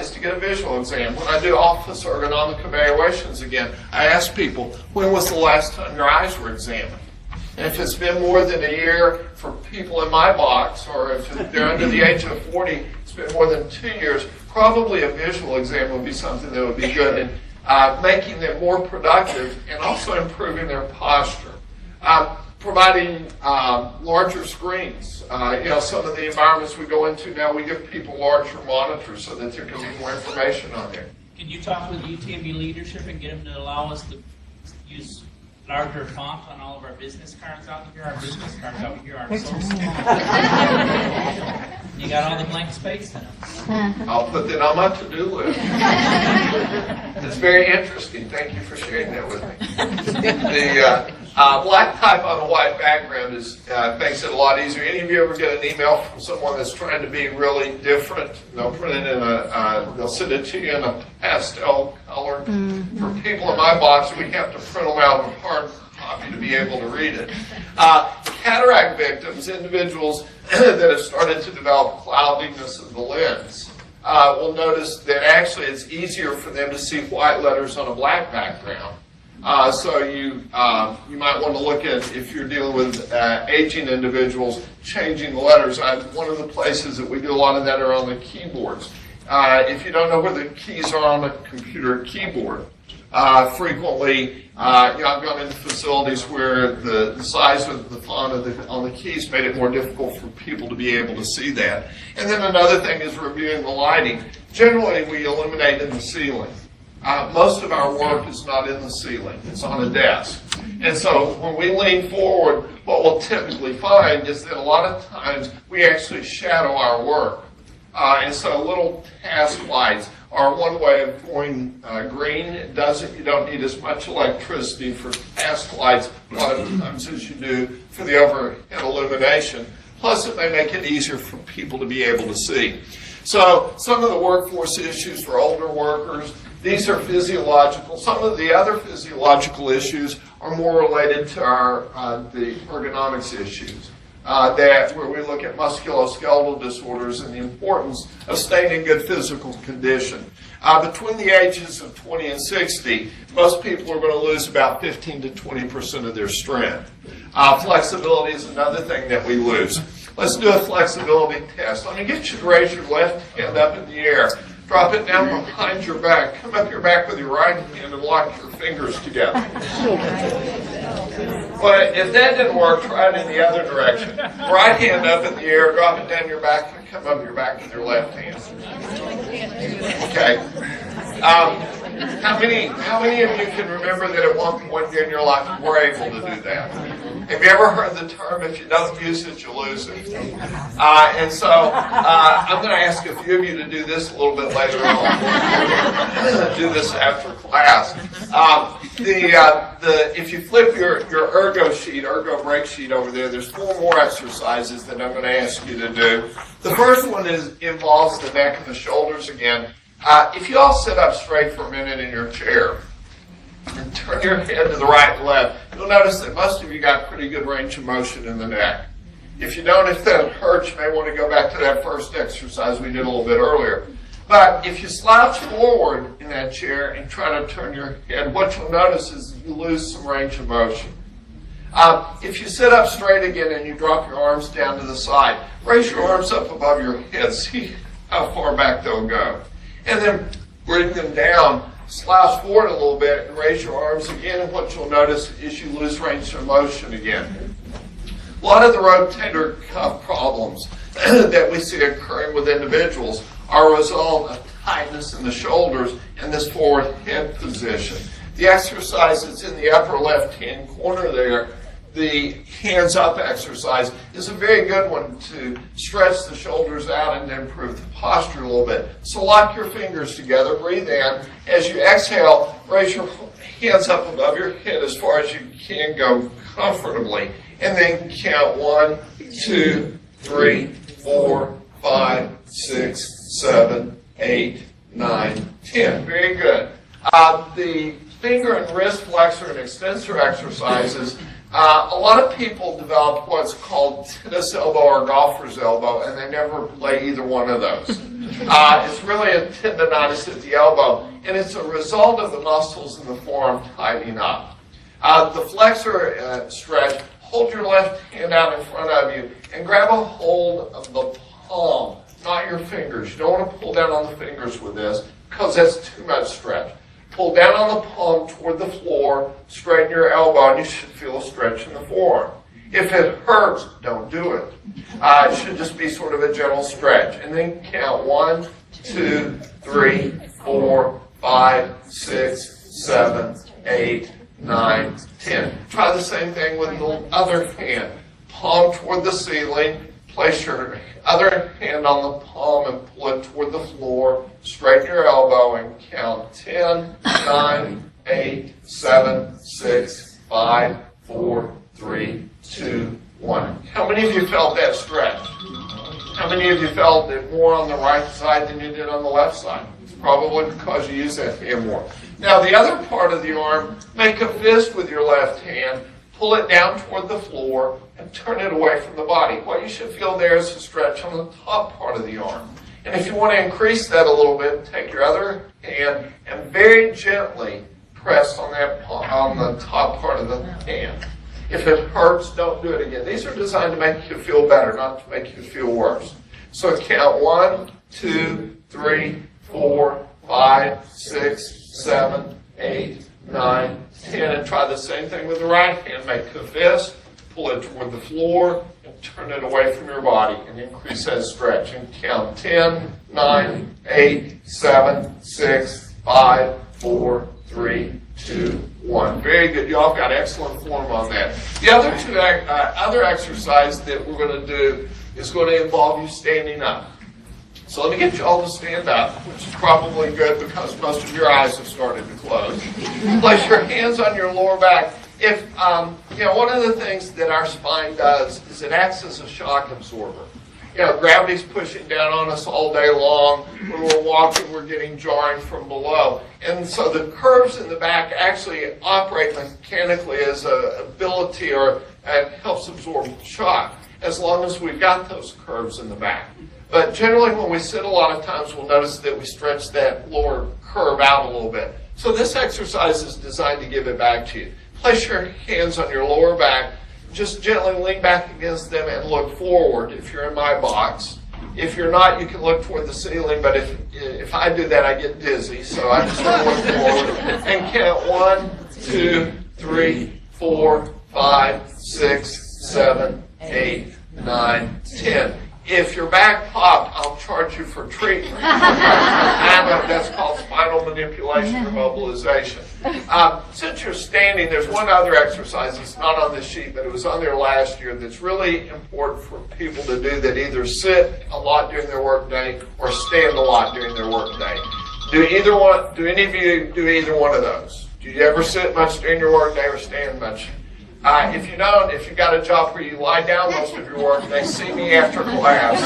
[SPEAKER 2] is to get a visual exam. When I do office ergonomic evaluations again, I ask people, when was the last time your eyes were examined? And if it's been more than a year for people in my box, or if they're under the age of 40, it's been more than 2 years, probably a visual exam would be something that would be good in making them more productive and also improving their posture. Providing larger screens. Some of the environments we go into now, we give people larger monitors so that there can be more information on there.
[SPEAKER 3] Can you talk with UTMB leadership and get them to allow us to use larger font on all of our business cards out here? Our business cards out here are so small. You got all the blank space in them.
[SPEAKER 2] I'll put that on my to-do list. It's very interesting. Thank you for sharing that with me. The black type on a white background makes it a lot easier. Any of you ever get an email from someone that's trying to be really different? They'll print it in they'll send it to you in a pastel color. For people in my box, we have to print them out in hard copy to be able to read it. Cataract victims, individuals that have started to develop cloudiness of the lens. will notice that actually it's easier for them to see white letters on a black background. So you might want to look at, if you're dealing with aging individuals, changing the letters. One of the places that we do a lot of that are on the keyboards. If you don't know where the keys are on a computer keyboard, frequently, I've gone into facilities where the size of the font on the keys made it more difficult for people to be able to see that. And then another thing is reviewing the lighting. Generally, we illuminate in the ceiling. Most of our work is not in the ceiling. It's on a desk. And so when we lean forward, what we'll typically find is that a lot of times we actually shadow our work. And so little task lights are one way of going green. You don't need as much electricity for task lights a lot of times as you do for the overhead illumination. Plus, it may make it easier for people to be able to see. So some of the workforce issues for older workers, these are physiological. Some of the other physiological issues are more related to the ergonomics issues. Where we look at musculoskeletal disorders and the importance of staying in good physical condition. Between the ages of 20 and 60, most people are going to lose about 15 to 20% of their strength. Flexibility is another thing that we lose. Let's do a flexibility test. Let me get you to raise your left hand up in the air. Drop it down behind your back. Come up your back with your right hand and lock your fingers together. But if that didn't work, try it in the other direction. Right hand up in the air, drop it down your back, and come up your back with your left hand. Okay. How many of you can remember that at one point in your life you were able to do that? Have you ever heard the term, if you don't use it, you lose it? And so I'm going to ask a few of you to do this a little bit later on. Do this after class. If you flip your Ergo Breaks sheet over there, there's 4 more exercises that I'm going to ask you to do. The first one involves the neck and the shoulders again. If you all sit up straight for a minute in your chair and turn your head to the right and left, you'll notice that most of you got pretty good range of motion in the neck. If you don't, if that hurts, you may want to go back to that first exercise we did a little bit earlier. But if you slouch forward in that chair and try to turn your head, what you'll notice is you lose some range of motion. If you sit up straight again and you drop your arms down to the side, raise your arms up above your head. See how far back they'll go. And then bring them down, slouch forward a little bit, and raise your arms again. And what you'll notice is you lose range of motion again. A lot of the rotator cuff problems that we see occurring with individuals are a result of tightness in the shoulders and this forward head position. The exercise that's in the upper left-hand corner there, the hands up exercise, is a very good one to stretch the shoulders out and improve the posture a little bit. So lock your fingers together, breathe in. As you exhale, raise your hands up above your head as far as you can go comfortably. And then count 1, 2, 3, 4, 5, 6, 7, 8, 9, 10. Very good. The finger and wrist flexor and extensor exercises, a lot of people develop what's called tennis elbow or golfer's elbow, and they never play either one of those. It's really a tendonitis at the elbow, and it's a result of the muscles in the forearm tightening up. The flexor stretch, hold your left hand out in front of you and grab a hold of the palm, not your fingers. You don't want to pull down on the fingers with this because that's too much stretch. Pull down on the palm toward the floor, straighten your elbow, and you should feel a stretch in the forearm. If it hurts, don't do it. It should just be sort of a gentle stretch. And then count 1, 2, 3, 4, 5, 6, 7, 8, 9, 10. Try the same thing with the other hand. Palm toward the ceiling. Place your other hand on the palm and pull it toward the floor. Straighten your elbow and count 10, 9, 8, 7, 6, 5, 4, 3, 2, 1. How many of you felt that stretch? How many of you felt it more on the right side than you did on the left side? It's probably because you use that hand more. Now the other part of the arm, make a fist with your left hand, pull it down toward the floor, and turn it away from the body. What you should feel there is a stretch on the top part of the arm. And if you want to increase that a little bit, take your other hand and very gently press on the top part of the hand. If it hurts, don't do it again. These are designed to make you feel better, not to make you feel worse. So count 1, 2, 3, 4, 5, 6, 7, 8, 9, 10. And try the same thing with the right hand. Make a fist, pull it toward the floor, and turn it away from your body and increase that stretch. And count 10, 9, 8, 7, 6, 5, 4, 3, 2, 1. Very good. You all got excellent form on that. The other two other exercise that we're going to do is going to involve you standing up. So let me get you all to stand up, which is probably good because most of your eyes have started to close. Place your hands on your lower back. If one of the things that our spine does is it acts as a shock absorber. Gravity's pushing down on us all day long. When we're walking, we're getting jarring from below. And so the curves in the back actually operate mechanically as an ability or helps absorb shock, as long as we've got those curves in the back. But generally when we sit a lot of times, we'll notice that we stretch that lower curve out a little bit. So this exercise is designed to give it back to you. Place your hands on your lower back. Just gently lean back against them and look forward if you're in my box. If you're not, you can look toward the ceiling, but if I do that, I get dizzy. So I just want to look forward and count 1, 2, 3, 4, 5, 6, 7, 8, 9, 10. If your back popped, I'll charge you for treatment. That's called spinal manipulation or mobilization. Since you're standing, there's one other exercise. It's not on this sheet, but it was on there last year that's really important for people to do that either sit a lot during their work day or stand a lot during their work day. Do any of you do either one of those? Do you ever sit much during your work day or stand much? If you don't, if you've got a job where you lie down most of your work, they see me after class.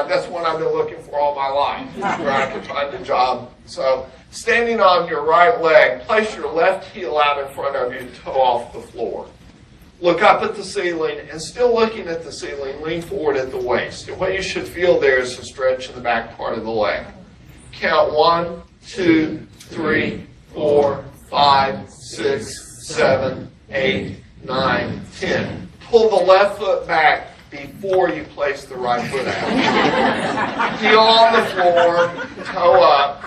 [SPEAKER 2] That's one I've been looking for all my life, where I can find a job. So, standing on your right leg, place your left heel out in front of you, toe off the floor. Look up at the ceiling, and still looking at the ceiling, lean forward at the waist. And what you should feel there is a stretch in the back part of the leg. Count 1, 2, 3, 4, 5, 6, 7, 8, 9, 10. Pull the left foot back before you place the right foot out. Heel on the floor, toe up.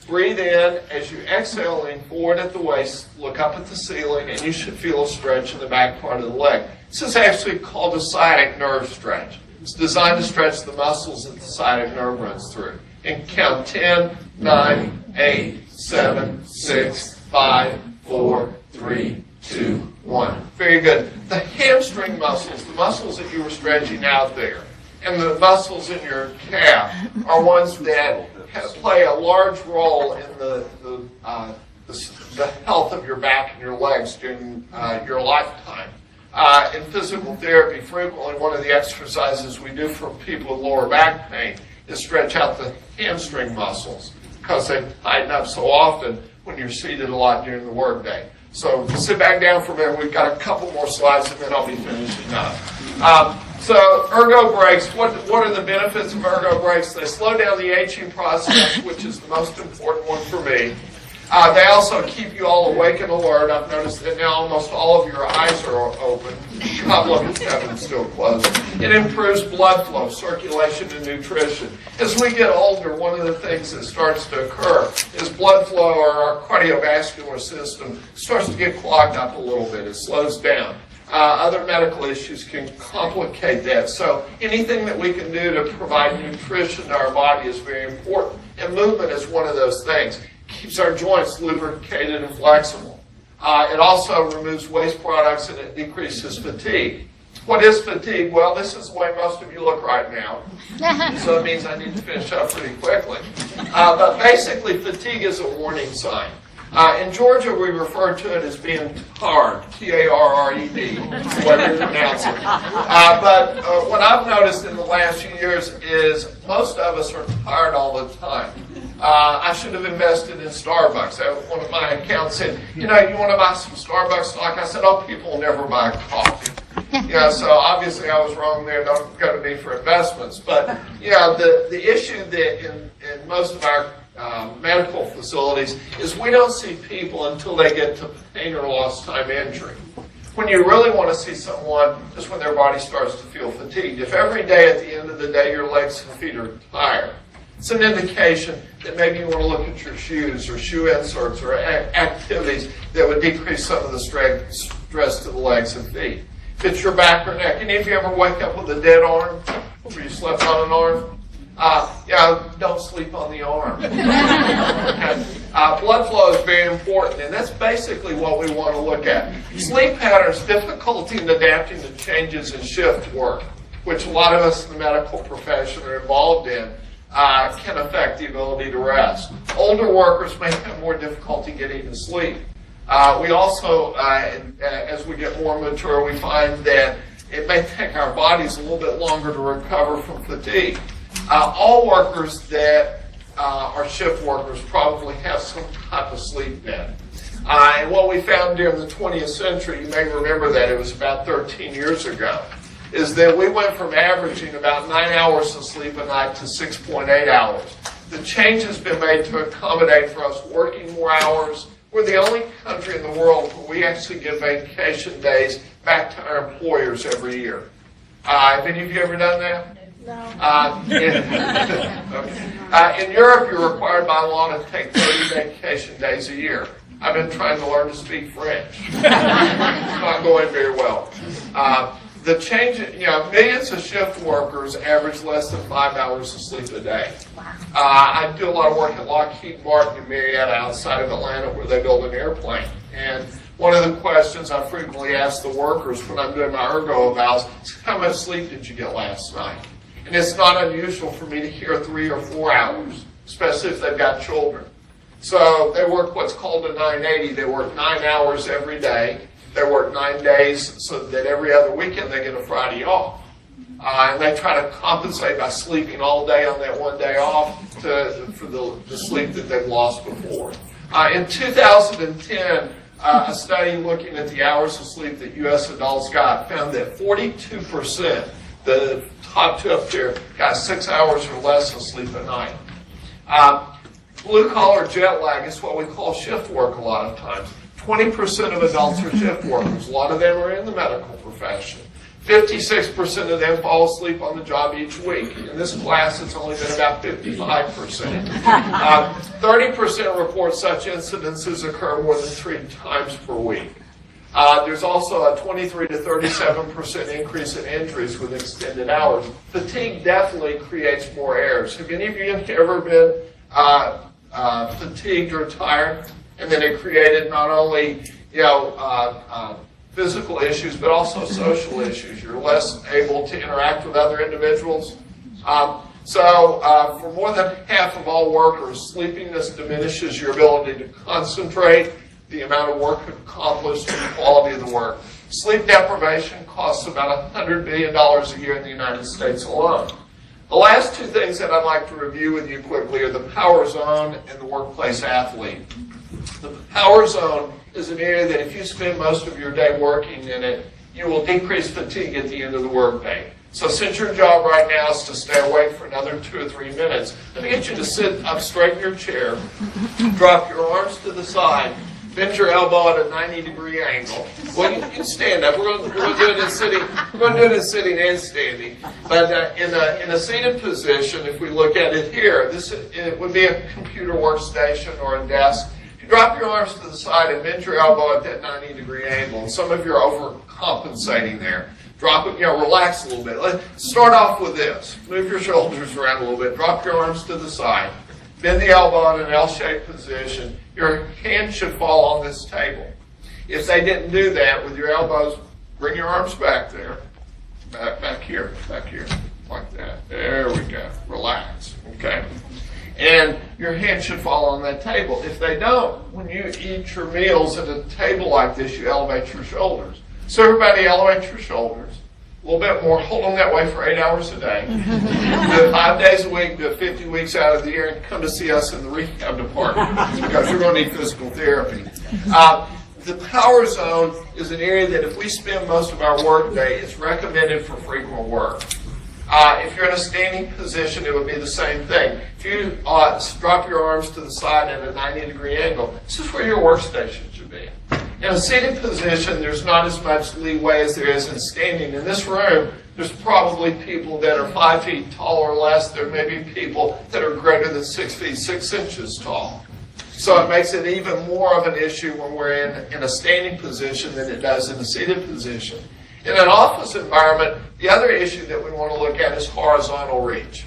[SPEAKER 2] Breathe in. As you exhale, lean forward at the waist, look up at the ceiling, and you should feel a stretch in the back part of the leg. This is actually called a sciatic nerve stretch. It's designed to stretch the muscles that the sciatic nerve runs through. And count 10, 9, 8, 7, 6, 5, 4, 3, 2, 1. Very good. The hamstring muscles, the muscles that you were stretching out there, and the muscles in your calf are ones that play a large role in the health of your back and your legs during your lifetime. In physical therapy, frequently one of the exercises we do for people with lower back pain is stretch out the hamstring muscles because they tighten up so often when you're seated a lot during the workday. So sit back down for a minute. We've got a couple more slides and then I'll be finishing up. So Ergo Breaks, what are the benefits of Ergo Breaks? They slow down the aging process, which is the most important one for me. They also keep you all awake and alert. I've noticed that now almost all of your eyes are open. God, look, it's heaven still closed. It improves blood flow, circulation, and nutrition. As we get older, one of the things that starts to occur is blood flow, or our cardiovascular system starts to get clogged up a little bit. It slows down. Other medical issues can complicate that. So anything that we can do to provide nutrition to our body is very important. And movement is one of those things. Keeps our joints lubricated and flexible. It also removes waste products and it decreases fatigue. What is fatigue? Well, this is the way most of you look right now. So it means I need to finish up pretty quickly. But basically, fatigue is a warning sign. In Georgia, we refer to it as being tarred, T-A-R-R-E-D, whether you pronounce it. But what I've noticed in the last few years is most of us are tired all the time. I should have invested in Starbucks. One of my accounts said, you want to buy some Starbucks stock? I said, people will never buy coffee. So obviously I was wrong there. Don't go to me for investments. But, the issue that in most of our medical facilities is we don't see people until they get to pain or lost time injury. When you really want to see someone is when their body starts to feel fatigued. If every day at the end of the day your legs and feet are tired, it's an indication that maybe you want to look at your shoes or shoe inserts or activities that would decrease some of the stress to the legs and feet. If it's your back or neck, any of you ever wake up with a dead arm where you slept on an arm? Don't sleep on the arm. Okay. Blood flow is very important, and that's basically what we want to look at. Sleep patterns, difficulty in adapting to changes in shift work, which a lot of us in the medical profession are involved in, can affect the ability to rest. Older workers may have more difficulty getting to sleep. We also, as we get more mature, we find that it may take our bodies a little bit longer to recover from fatigue. All workers that are shift workers probably have some type of sleep debt. And what we found during the 20th century, you may remember that it was about 13 years ago, is that we went from averaging about 9 hours of sleep a night to 6.8 hours. The change has been made to accommodate for us working more hours. We're the only country in the world where we actually give vacation days back to our employers every year. Have any of you ever done that? No. In Europe, you're required by law to take 30 vacation days a year. I've been trying to learn to speak French. It's not going very well. The change, millions of shift workers average less than 5 hours of sleep a day. I do a lot of work at Lockheed Martin in Marietta outside of Atlanta where they build an airplane. And one of the questions I frequently ask the workers when I'm doing my ergo evals is, how much sleep did you get last night? And it's not unusual for me to hear 3 or 4 hours, especially if they've got children. So they work what's called a 980. They work 9 hours every day. They work 9 days so that every other weekend they get a Friday off. And they try to compensate by sleeping all day on that one day off for the sleep that they've lost before. In 2010, a study looking at the hours of sleep that U.S. adults got found that 42%, the top two up there, got 6 hours or less of sleep a night. Blue-collar jet lag is what we call shift work a lot of times. 20% of adults are shift workers. A lot of them are in the medical profession. 56% of them fall asleep on the job each week. In this class, it's only been about 55%. 30% report such incidences occur more than 3 times per week. There's also a 23 to 37% increase in injuries with extended hours. Fatigue definitely creates more errors. Have any of you ever been fatigued or tired? And then it created not only, physical issues, but also social issues. You're less able to interact with other individuals. So for more than half of all workers, sleepiness diminishes your ability to concentrate, the amount of work accomplished, and the quality of the work. Sleep deprivation costs about $100 billion a year in the United States alone. The last two things that I'd like to review with you quickly are the power zone and the workplace athlete. The power zone is an area that if you spend most of your day working in it, you will decrease fatigue at the end of the workday. So since your job right now is to stay awake for another 2 or 3 minutes, let me get you to sit up straight in your chair, drop your arms to the side, bend your elbow at a 90-degree angle. Well, you can stand up. We're going to do it in sitting. We're going to do it in sitting and standing. But in a seated position, if we look at it here, it would be a computer workstation or a desk. You drop your arms to the side and bend your elbow at that 90-degree angle. And some of you are overcompensating there. Drop it, relax a little bit. Let's start off with this. Move your shoulders around a little bit. Drop your arms to the side. Bend the elbow in an L-shaped position. Your hand should fall on this table. If they didn't do that, with your elbows, bring your arms back there. Back here, like that. There we go. Relax, okay? And your hand should fall on that table. If they don't, when you eat your meals at a table like this, you elevate your shoulders. So everybody elevate your shoulders. A little bit more. Hold them that way for 8 hours a day. Do it 5 days a week. Do it 50 weeks out of the year. And come to see us in the rehab department because you're going to need physical therapy. The power zone is an area that if we spend most of our work day, it's recommended for frequent work. If you're in a standing position, it would be the same thing. If you drop your arms to the side at a 90-degree angle, this is where your workstation should be. In a seated position, there's not as much leeway as there is in standing. In this room, there's probably people that are 5 feet tall or less. There may be people that are greater than 6 feet 6 inches tall. So it makes it even more of an issue when we're in a standing position than it does in a seated position. In an office environment, the other issue that we want to look at is horizontal reach.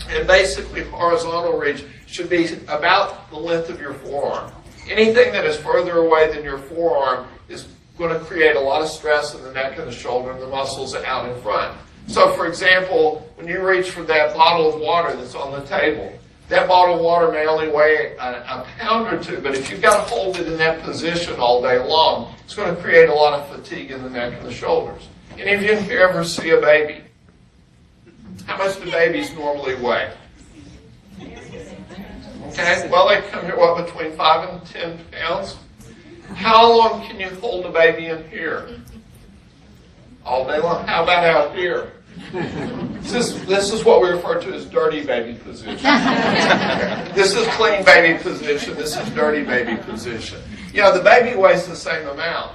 [SPEAKER 2] And basically, horizontal reach should be about the length of your forearm. Anything that is further away than your forearm is going to create a lot of stress in the neck and the shoulder and the muscles out in front. So, for example, when you reach for that bottle of water that's on the table, that bottle of water may only weigh a pound or two, but if you've got to hold it in that position all day long, it's going to create a lot of fatigue in the neck and the shoulders. Any of you here ever see a baby? How much do babies normally weigh? Okay, well, they come here, what, between 5 and 10 pounds? How long can you hold a baby in here? All day long. How about out here? This is what we refer to as dirty baby position. This is clean baby position. This is dirty baby position. You know, the baby weighs the same amount,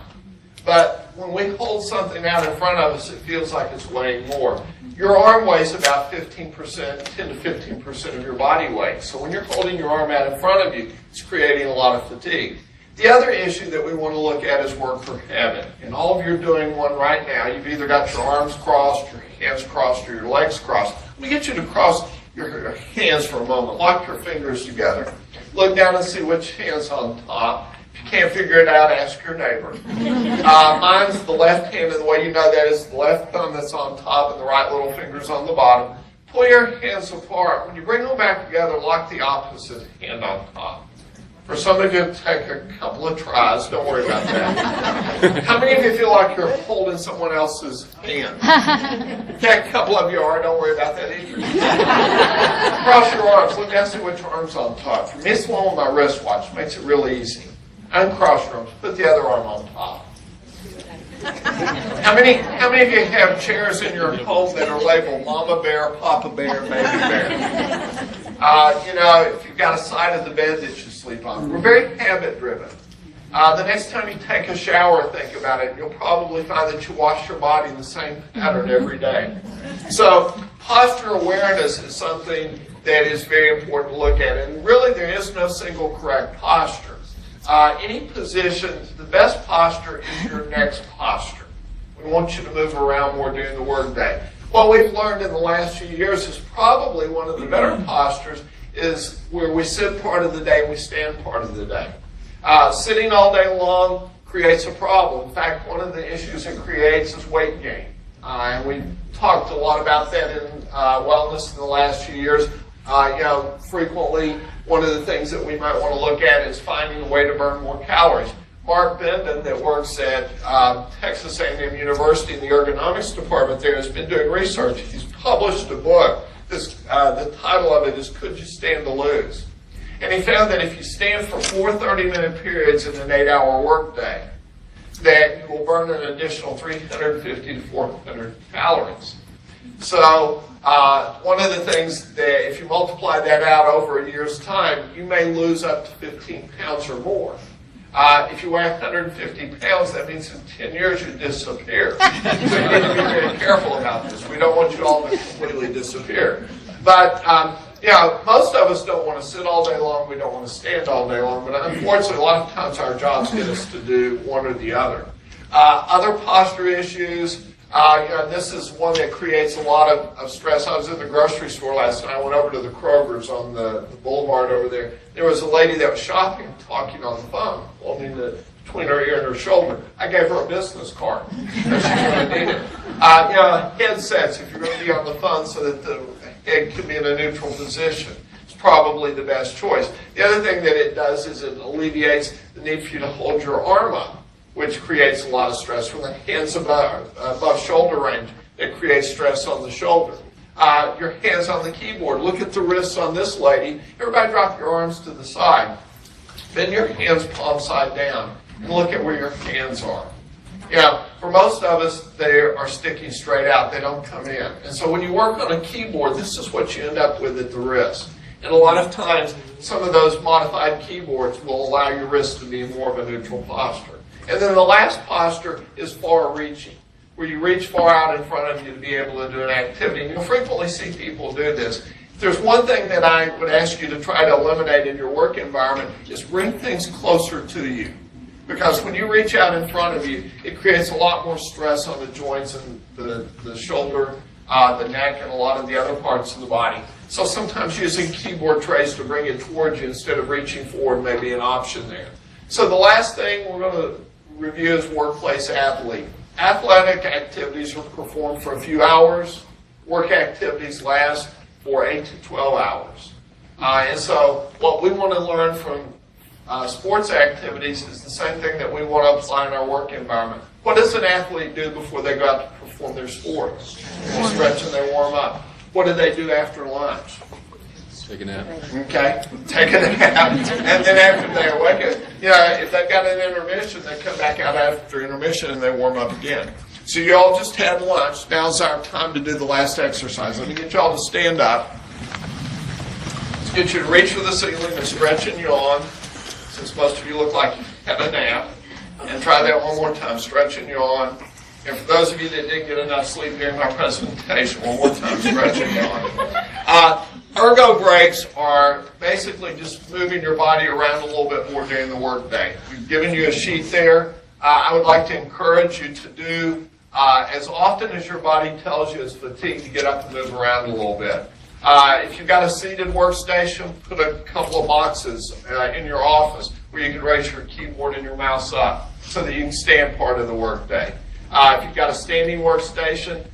[SPEAKER 2] but when we hold something out in front of us, it feels like it's weighing more. Your arm weighs about 15%, 10 to 15% of your body weight. So when you're holding your arm out in front of you, it's creating a lot of fatigue. The other issue that we want to look at is work for habit. And all of you are doing one right now. You've either got your arms crossed, your hands crossed, or your legs crossed. Let me get you to cross your hands for a moment. Lock your fingers together. Look down and see which hand's on top. If you can't figure it out, ask your neighbor. Mine's the left hand, and the way you know that is the left thumb that's on top and the right little finger's on the bottom. Pull your hands apart. When you bring them back together, lock the opposite hand on top. For some of you, take a couple of tries. Don't worry about that. How many of you feel like you're holding someone else's hand? Okay, a couple of you are. Don't worry about that either. Cross your arms. Look down and see which arm's on top. For me, it's the one with my wristwatch. Makes it real easy. Uncross your arms. Put the other arm on top. How many of you have chairs in your home that are labeled Mama Bear, Papa Bear, Baby Bear? You know, if you've got a side of the bed that you sleep on. We're very habit-driven. The next time you take a shower, think about it. You'll probably find that you wash your body in the same pattern every day. So posture awareness is something that is very important to look at. And really, there is no single correct posture. Any position, the best posture is your next posture. We want you to move around more during the workday. What we've learned in the last few years is probably one of the better postures is where we sit part of the day and we stand part of the day. Sitting all day long creates a problem. In fact, one of the issues it creates is weight gain. And we've talked a lot about that in wellness in the last few years. Frequently, one of the things that we might want to look at is finding a way to burn more calories. Mark Bendon, that works at Texas A&M University in the ergonomics department there, has been doing research. He's published a book. The title of it is Could You Stand to Lose? And he found that if you stand for 4 30-minute periods in an 8-hour workday, that you will burn an additional 350 to 400 calories. So one of the things that if you multiply that out over a year's time, you may lose up to 15 pounds or more. If you weigh 150 pounds, that means in 10 years you disappear. So you need to be very careful about this. We don't want you all to completely disappear. But, most of us don't want to sit all day long. We don't want to stand all day long. But unfortunately, a lot of times our jobs get us to do one or the other. Other posture issues. This is one that creates a lot of stress. I was in the grocery store last night. I went over to the Kroger's on the boulevard over there. There was a lady that was shopping, talking on the phone, holding it between her ear and her shoulder. I gave her a business card because she really needed it. Headsets, if you're going to be on the phone so that the head can be in a neutral position, it's probably the best choice. The other thing that it does is it alleviates the need for you to hold your arm up, which creates a lot of stress. From the hands above shoulder range, it creates stress on the shoulder. Your hands on the keyboard. Look at the wrists on this lady. Everybody drop your arms to the side. Bend your hands palm side down. and look at where your hands are. For most of us, they are sticking straight out. They don't come in. And so when you work on a keyboard, this is what you end up with at the wrist. And a lot of times, some of those modified keyboards will allow your wrist to be more of a neutral posture. And then the last posture is far-reaching, where you reach far out in front of you to be able to do an activity. And you'll frequently see people do this. If there's one thing that I would ask you to try to eliminate in your work environment is bring things closer to you. Because when you reach out in front of you, it creates a lot more stress on the joints and the shoulder, the neck, and a lot of the other parts of the body. So sometimes using keyboard trays to bring it towards you instead of reaching forward may be an option there. So the last thing we're going to review is workplace athlete. Athletic activities are performed for a few hours. Work activities last for 8 to 12 hours. And so what we want to learn from sports activities is the same thing that we want to apply in our work environment. What does an athlete do before they go out to perform their sport? They stretch and they warm up. What do they do after lunch?
[SPEAKER 4] Take a nap.
[SPEAKER 2] Okay, take a nap. And then after they awaken, if they've got an intermission, they come back out after intermission and they warm up again. So you all just had lunch. Now's our time to do the last exercise. Let me get you all to stand up. Let's get you to reach for the ceiling and stretch and yawn, since most of you look like you had a nap. And try that one more time. Stretch and yawn. And for those of you that didn't get enough sleep during my presentation, one more time, stretch and yawn. Ergo breaks are basically just moving your body around a little bit more during the workday. We've given you a sheet there. I would like to encourage you to do as often as your body tells you it's fatigued to get up and move around a little bit. If you've got a seated workstation, put a couple of boxes in your office where you can raise your keyboard and your mouse up so that you can stand part of the workday. If you've got a standing workstation,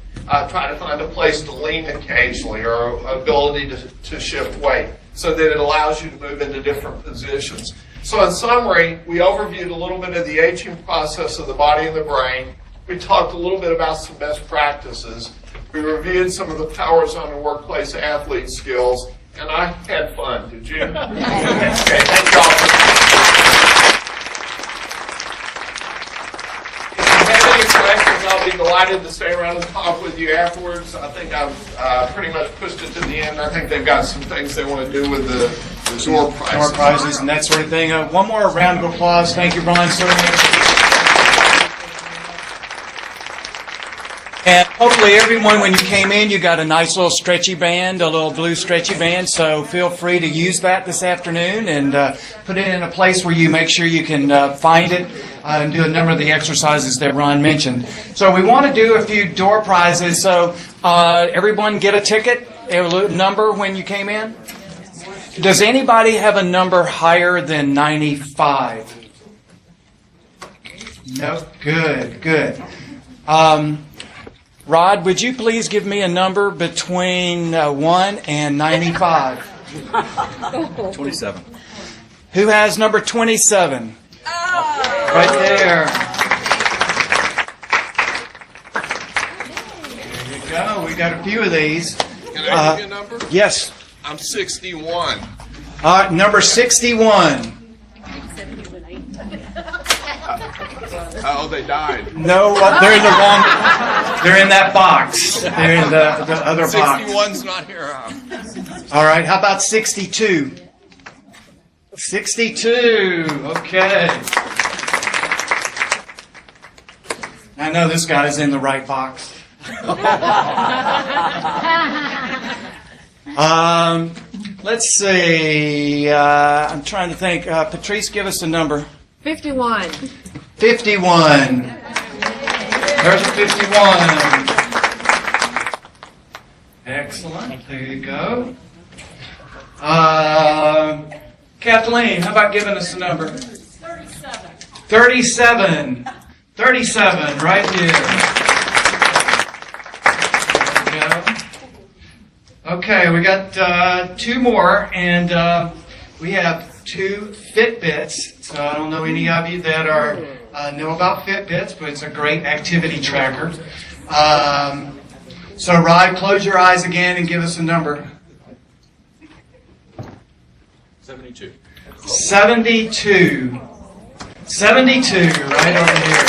[SPEAKER 2] try to find a place to lean occasionally or ability to shift weight so that it allows you to move into different positions. So in summary, we overviewed a little bit of the aging process of the body and the brain. We talked a little bit about some best practices. We reviewed some of the powers on the workplace athlete skills, and I had fun. Did you? Okay, thank you all. I'll be delighted to stay around and talk with you afterwards. I think I've pretty much pushed it to the end. I think they've got some things they want to do with the door prizes.
[SPEAKER 5] Door prizes and that sort of thing. One more round of applause. Thank you, Brian, so much. And hopefully everyone, when you came in, you got a nice little stretchy band, a little blue stretchy band. So feel free to use that this afternoon and put it in a place where you make sure you can find it and do a number of the exercises that Ron mentioned. So we want to do a few door prizes. So everyone get a ticket, a number when you came in. Does anybody have a number higher than 95? No? Good. Rod, would you please give me a number between 1 and 95?
[SPEAKER 4] 27.
[SPEAKER 5] Who has number 27? Right there. There you go. We got a few of these.
[SPEAKER 2] Can I give you a number?
[SPEAKER 5] Yes.
[SPEAKER 2] I'm 61.
[SPEAKER 5] Number 61.
[SPEAKER 2] Oh, they died.
[SPEAKER 5] No, they're in the wrong. They're in that box. They're in the other box.
[SPEAKER 2] 61's not here.
[SPEAKER 5] All right. How about 62? 62. Okay. I know this guy's in the right box. Let's see. I'm trying to think. Patrice, give us a number.
[SPEAKER 6] 51.
[SPEAKER 5] 51. There's a 51. Excellent. There you go. Kathleen, how about giving us a number?
[SPEAKER 6] 37.
[SPEAKER 5] 37. 37, right here. There we go. Okay, we got two more, and we have 2 Fitbits. So I don't know any of you that are know about Fitbits, but it's a great activity tracker. So Rod, close your eyes again and give us a number.
[SPEAKER 4] 72.
[SPEAKER 5] 72. 72, right over here.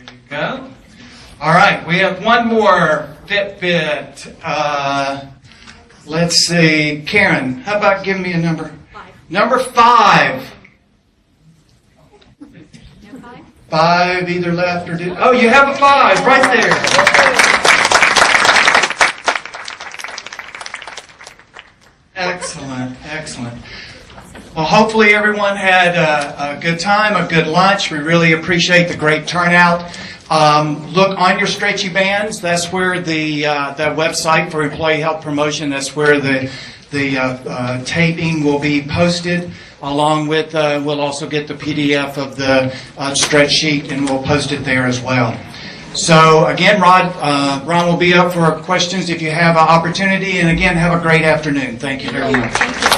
[SPEAKER 5] There you go. All right, we have one more Fitbit. Let's see, Karen, how about giving me a number?
[SPEAKER 6] 5.
[SPEAKER 5] Number 5.
[SPEAKER 6] No 5?
[SPEAKER 5] 5, either left or oh, you have a 5 right there. Excellent, excellent. Well, hopefully everyone had a good time, a good lunch. We really appreciate the great turnout. Look on your stretchy bands. That's where the website for employee health promotion. That's where the taping will be posted. Along with, we'll also get the PDF of the stretch sheet, and we'll post it there as well. So again, Ron will be up for questions if you have an opportunity. And again, have a great afternoon. Thank you very much.